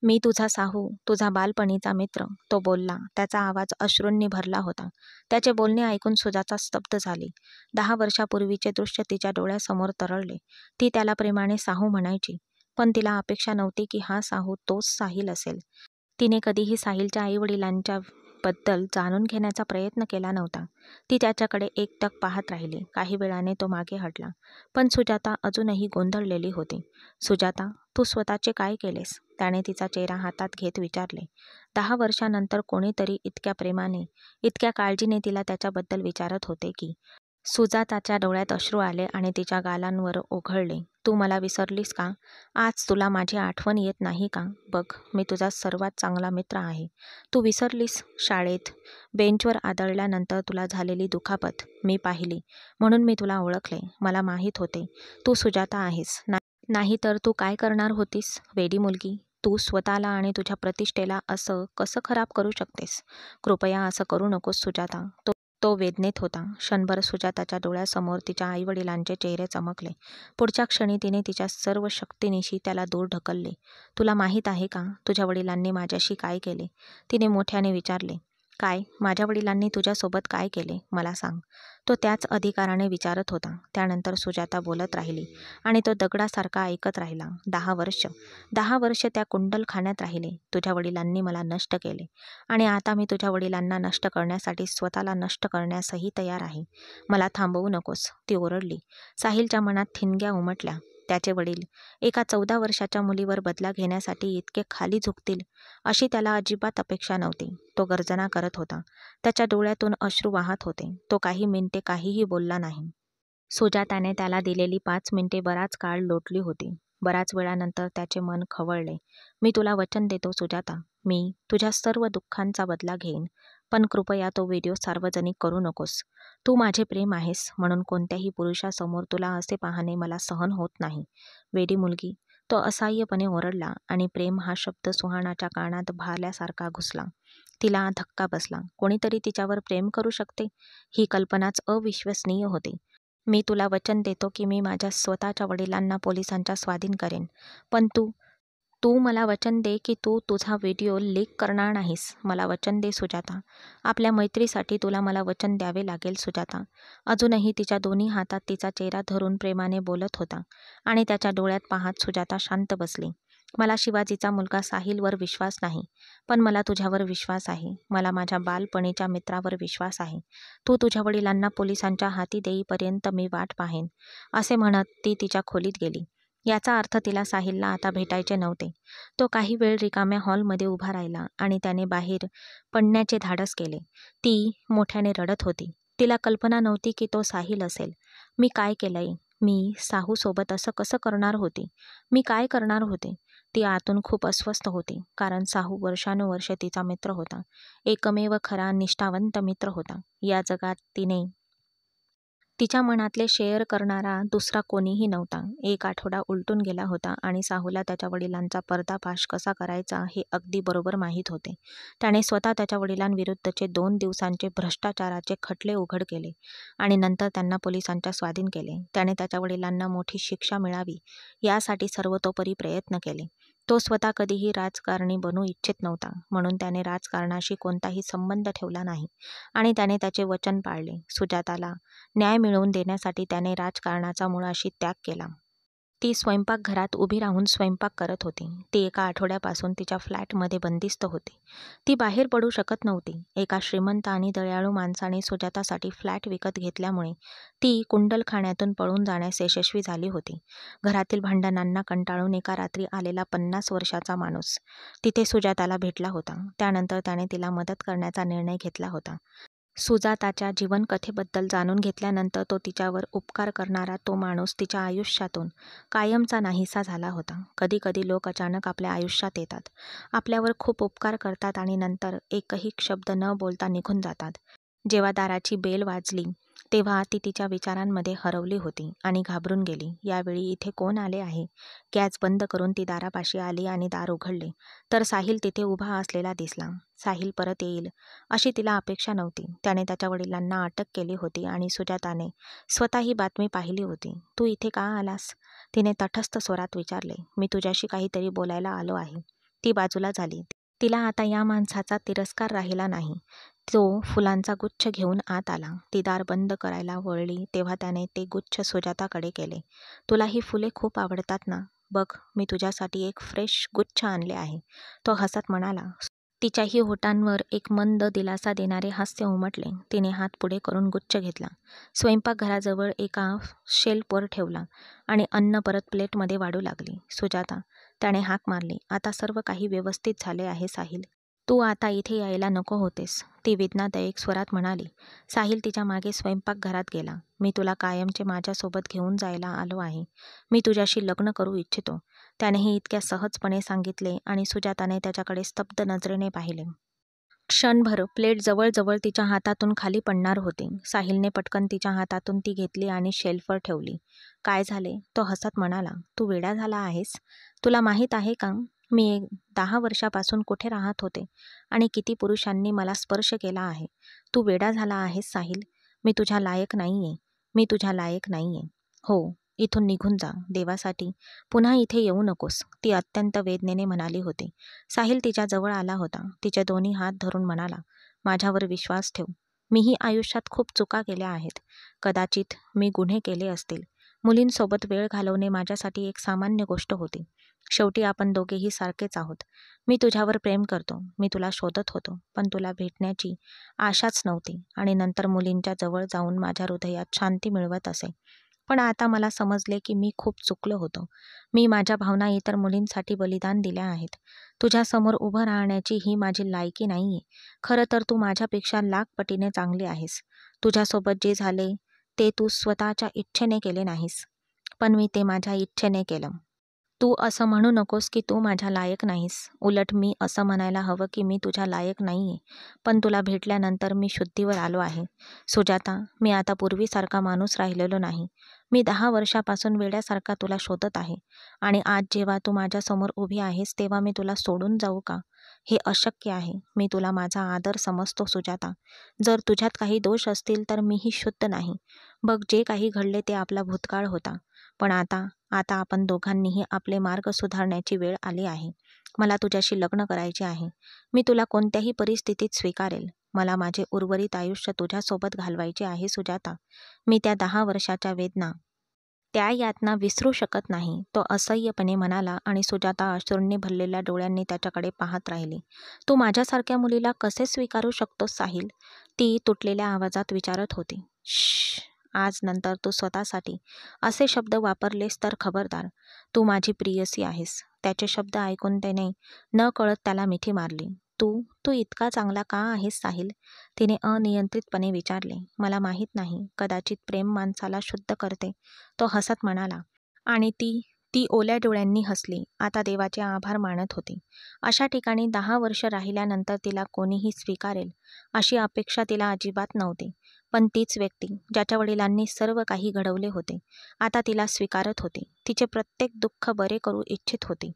मी तुझा साहू, तुझा बालपणीचा मित्र. तो बोलला. त्याचा आवाज अश्रूंनी भरला होता. त्याचे बोलणे ऐकून सुजाता स्तब्ध झाली. 10 वर्षापूर्वीचे दृश्य तिच्या डोळ्यासमोर तरळले. ती त्याला प्रेमाने साहू म्हणायची, पण तिला अपेक्षा नव्हती की हा साहू तोच साहिल असेल. तिने कधीही साहिलच्या आईवडिलांच्या बद्दल जाणून घेण्याचा प्रयत्न केला नव्हता. ती त्याच्याकडे एकटक पाहत राहिली. काही वेळाने तो मागे हटला. पण सुजाता अजूनही गोंधळलेली होती. सुजाता, तू स्वतःचे काय केलेस? त्याने तिचा चेहरा हातात घेत विचारले. 10 वर्षानंतर कोणीतरी इतक्या प्रेमाने, इतक्या काळजीने तिला त्याच्याबद्दल विचारत होते की सुजाताच्या डोळ्यात अश्रू आले आणि तिच्या गालांवर ओघळले. तू मला विसरलीस का? आज तुला माझी आठवण येत नाही का? बघ, मी तुझा सर्वात चांगला मित्र आहे. तू विसरलीस? शाळेत बेंचवर आदळल्यानंतर तुला झालेली दुखापत मी पाहिली, म्हणून मी तुला ओळखले. मला माहीत होते तू सुजाता आहेस. नाही तर तू काय करणार होतीस? वेडी मुलगी. तू स्वतःला आणि तुझ्या प्रतिष्ठेला असं कसं खराब करू शकतेस? कृपया असं करू नकोस सुजाता. तो वेदनेत होता. क्षणभर सुजाताच्या डोळ्यासमोर तिच्या आईवडिलांचे चेहरे चमकले. पुढच्या क्षणी तिने तिच्या सर्व शक्तीनिशी त्याला दूर ढकलले. तुला माहीत आहे का तुझ्या वडिलांनी माझ्याशी काय केले? तिने मोठ्याने विचारले. काय, माझ्या वडिलांनी तुझ्यासोबत काय केले मला सांग, तो त्याच अधिकाराने विचारत होता. त्यानंतर सुजाता बोलत राहिली आणि तो दगडासारखा ऐकत राहिला. 10 वर्ष त्या कुंडलखान्यात राहिले. तुझ्या वडिलांनी मला नष्ट केले आणि आता मी तुझ्या वडिलांना नष्ट करण्यासाठी स्वतःला नष्ट करण्यासही तयार आहे. मला थांबवू नकोस, ती ओरडली. साहिलच्या मनात ठिणग्या उमटल्या. त्याचे वडील एका 14 वर्षाच्या मुलीवर बदला घेण्यासाठी इतके खाली झुकतील अशी त्याला अजिबात अपेक्षा नव्हती. तो गर्जना करत होता. त्याच्या डोळ्यातून अश्रू वाहत होते. तो काही मिनिटे काहीही बोलला नाही. सुजाताने त्याला दिलेली 5 मिनिटे बराच काळ लोटली होती. बराच वेळानंतर त्याचे मन खवळले. मी तुला वचन देतो सुजाता, मी तुझ्या सर्व दुःखांचा बदला घेईन, पण कृपया तो व्हिडिओ सार्वजनिक करू नकोस. तू माझे प्रेम आहेस म्हणून कोणत्याही पुरुषासमोर तुला असे पाहणे मला सहन होत नाही. वेडी मुलगी, तो असहाय्यपणे ओरडला आणि प्रेम हा शब्द सुहानाच्या कानात भाल्यासारखा घुसला. तिला धक्का बसला. कोणीतरी तिच्यावर प्रेम करू शकते ही कल्पनाच अविश्वसनीय होती. मी तुला वचन देतो की मी माझ्या स्वतःच्या वडिलांना पोलिसांच्या स्वाधीन करेन, पण तू तू मला वचन दे की तू तुझा व्हिडिओ लीक करणार नाहीस. मला वचन दे सुजाता. आपल्या मैत्रीसाठी तुला मला वचन द्यावे लागेल सुजाता. अजूनही तिच्या दोन्ही हातात तिचा चेहरा धरून प्रेमाने बोलत होता आणि त्याच्या डोळ्यात पाहत सुजाता शांत बसली. मला शिवाजीचा मुलगा साहिलवर विश्वास नाही, पण मला तुझ्यावर विश्वास आहे. मला माझ्या बालपणीच्या मित्रावर विश्वास आहे. तू तुझ्या वडिलांना पोलिसांच्या हाती देईपर्यंत मी वाट पाहेन, असे म्हणत ती तिच्या खोलीत गेली. याचा अर्थ तिला साहिलला आता भेटायचे नव्हते. तो काही वेळ रिकाम्या हॉलमध्ये उभा राहिला आणि त्याने बाहेर पडण्याचे धाडस केले. ती मोठ्याने रडत होती. तिला कल्पना नव्हती की तो साहिल असेल. मी काय केलंय? मी साहूसोबत असं कसं करणार होते? मी काय करणार होते? ती आतून खूप अस्वस्थ होती, कारण साहू वर्षानुवर्षे तिचा मित्र होता. एकमेव खरा निष्ठावंत मित्र होता. या जगात तिच्या मनातले शेअर करणारा दुसरा कोणीही नव्हता. 1 आठवडा उलटून गेला होता आणि साहूला त्याच्या वडिलांचा पर्दाफाश कसा करायचा हे अगदी बरोबर माहीत होते. त्याने स्वतः त्याच्या वडिलांविरुद्धचे 2 दिवसांचे भ्रष्टाचाराचे खटले उघड केले आणि नंतर त्यांना पोलिसांच्या स्वाधीन केले. त्याने त्याच्या वडिलांना मोठी शिक्षा मिळावी यासाठी सर्वतोपरी प्रयत्न केले. तो स्वतः कधीही राजकारणी बनू इच्छित नव्हता, म्हणून त्याने राजकारणाशी कोणताही संबंध ठेवला नाही आणि त्याने त्याचे वचन पाळले. सुजाताला न्याय मिळवून देण्यासाठी त्याने राजकारणाचा मुळाशी त्याग केला. ती स्वयंपाकघरात उभी राहून स्वयंपाक करत होती. ती एका आठवड्यापासून तिच्या फ्लॅटमध्ये बंदिस्त होती. ती बाहेर पडू शकत नव्हती. एका श्रीमंत आणि दयाळू माणसाने सुजातासाठी फ्लॅट विकत घेतल्यामुळे ती कुंडलखान्यातून पळून जाण्यास यशस्वी झाली होती. घरातील भांडणांना कंटाळून एका रात्री आलेला 50 वर्षाचा माणूस तिथे सुजाताला भेटला होता. त्यानंतर त्याने तिला मदत करण्याचा निर्णय घेतला होता. सुजाताच्या जीवनकथेबद्दल जाणून घेतल्यानंतर तो तिच्यावर उपकार करणारा तो माणूस तिच्या आयुष्यातून कायमचा नाहीसा झाला होता. कधी कधी लोक अचानक आपल्या आयुष्यात येतात, आपल्यावर खूप उपकार करतात आणि नंतर एकही शब्द न बोलता निघून जातात. जेव्हा दाराची बेल वाजली तेव्हा ती तिच्या विचारांमध्ये हरवली होती आणि घाबरून गेली. यावेळी इथे कोण आले आहे? गॅस बंद करून ती दारापाशी आली आणि दार उघडले तर साहिल तिथे उभा असलेला दिसला. साहिल परत येईल अशी तिला अपेक्षा नव्हती. त्याने त्याच्या वडिलांना अटक केली होती आणि सुजाताने स्वतः ही बातमी पाहिली होती. तू इथे का आलास? तिने तटस्थ स्वरात विचारले. मी तुझ्याशी काहीतरी बोलायला आलो आहे. ती बाजूला झाली. तिला आता या माणसाचा तिरस्कार राहिला नाही. तो फुलांचा गुच्छ घेऊन आत आला. ती दार बंद करायला वळली तेव्हा त्याने ते गुच्छ सुजाताकडे केले. तुला ही फुले खूप आवडतात ना? बघ, मी तुझ्यासाठी एक फ्रेश गुच्छ आणले आहे, तो हसत म्हणाला. तिच्याही होठांवर एक मंद दिलासा देणारे हास्य उमटले. तिने हात पुढे करून गुच्छ घेतला, स्वयंपाकघराजवळ एका शेल्फवर ठेवला आणि अन्न परत प्लेटमध्ये वाढू लागली. सुजाता, त्याने हाक मारली. आता सर्व काही व्यवस्थित झाले आहे साहिल. तू आता इथे यायला नको होतेस, ती वेदनादायक स्वरात म्हणाली. साहिल तिच्या मागे स्वयंपाकघरात गेला. मी तुला कायमचे माझ्यासोबत घेऊन जायला आलो आहे. मी तुझ्याशी लग्न करू इच्छितो, त्यानेही इतक्या सहजपणे सांगितले आणि सुजाताने त्याच्याकडे स्तब्ध नजरेने पाहिले. क्षणभर प्लेट जवळजवळ तिच्या हातातून खाली पडणार होती. साहिलने पटकन तिच्या हातातून ती घेतली आणि शेल्फवर ठेवली. काय झाले? तो हसत म्हणाला. तू वेडा झाला आहेस? तुला माहीत आहे का मी 10 वर्षापासून कुठे राहत होते आणि किती पुरुषांनी मला स्पर्श केला आहे? तू वेडा झाला आहेस साहिल. मी तुझ्या लायक नाहीये. मी तुझ्या लायक नाहीये. हो, इथून निघून जा. देवासाठी पुन्हा इथे येऊ नकोस, ती अत्यंत वेदनेने म्हणाली होती. साहिल तिच्या जवळ आला होता. तिचे दोन्ही हात धरून म्हणाला, माझ्यावर विश्वास ठेव. मीही आयुष्यात खूप चुका केल्या आहेत. कदाचित मी गुन्हे केले असतील. मुलींसोबत वेळ घालवणे माझ्यासाठी एक सामान्य गोष्ट होती. शेवटी आपण दोघेही सारखेच आहोत. मी तुझ्यावर प्रेम करतो. मी तुला शोधत होतो, पण तुला भेटण्याची आशाच नव्हती आणि नंतर मुलींच्या जवळ जाऊन माझ्या हृदयात शांती मिळवत असे. पण आता मला समजले की मी खूप चुकलो होतो. मी माझ्या भावना इतर मुलींसाठी बलिदान दिल्या आहेत. तुझ्यासमोर उभं राहण्याची ही माझी लायकी नाहीये. खरं तर तू माझ्यापेक्षा लाख पटीने चांगली आहेस. तुझ्यासोबत जे झाले ते तू स्वतःच्या इच्छेने केले नाहीस, पण मी ते माझ्या इच्छेने केलं. तू असं म्हणू नकोस की तू माझ्या लायक नाहीस. उलट मी असं म्हणायला हवं की मी तुझ्या लायक नाहीये. पण तुला भेटल्यानंतर मी शुद्धीवर आलो आहे. सुजाता, मी आता पूर्वीसारखा माणूस राहिलेलो नाही. मी 10 वर्षापासून वेड्यासारखा तुला शोधत आहे. आणि आज जेव्हा तू माझ्यासमोर उभी आहेस तेव्हा मी तुला सोडून जाऊ का? हे अशक्य आहे. मी तुला माझा आदर समजतो सुजाता. जर तुझ्यात काही दोष असतील तर मीही शुद्ध नाही. बघ, जे काही घडले ते आपला भूतकाळ होता. पण आता आता आपण दोघांनीही आपले मार्ग सुधारण्याची वेळ आली आहे. मला तुझ्याशी लग्न करायचे आहे. मी तुला कोणत्याही परिस्थितीत स्वीकारेल. मला माझे उर्वरित आयुष्य तुझ्यासोबत घालवायचे आहे सुजाता. मी त्या 10 वर्षाच्या वेदना, त्या यातना विसरू शकत नाही, तो असह्यपणे म्हणाला आणि सुजाता अश्रूंनी भरलेल्या डोळ्यांनी त्याच्याकडे पाहत राहिली. तू माझ्यासारख्या मुलीला कसे स्वीकारू शकतोस साहिल? ती तुटलेल्या आवाजात विचारत होती. श्श, आज नंतर तू स्वतःसाठी असे शब्द वापरलेस तर खबरदार. तू माझी प्रियसी आहेस. त्याचे शब्द ऐकून त्याने न कळत त्याला मिठी मारली. तू तू इतका चांगला का आहेस साहिल? तिने अनियंत्रितपणे विचारले. मला माहीत नाही. कदाचित प्रेम माणसाला शुद्ध करते, तो हसत म्हणाला. आणि ती ती ओल्या डोळ्यांनी हसली. आता देवाचे आभार मानत होती. अशा ठिकाणी 10 वर्ष राहिल्यानंतर तिला कोणीही स्वीकारेल अशी अपेक्षा तिला अजिबात नव्हती. पण तीच व्यक्ती, ज्याच्या वडिलांनी सर्व काही घडवले होते, आता तिला स्वीकारत होती. तिचे प्रत्येक दुःख बरे करू इच्छित होती.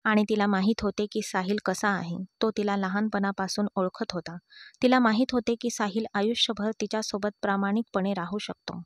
आणि तिला माहीत होते की साहिल कसा आहे. तो तिला लहानपणापासून ओळखत होता. तिला माहीत होते की साहिल आयुष्यभर तिच्यासोबत प्रामाणिकपणे राहू शकतो.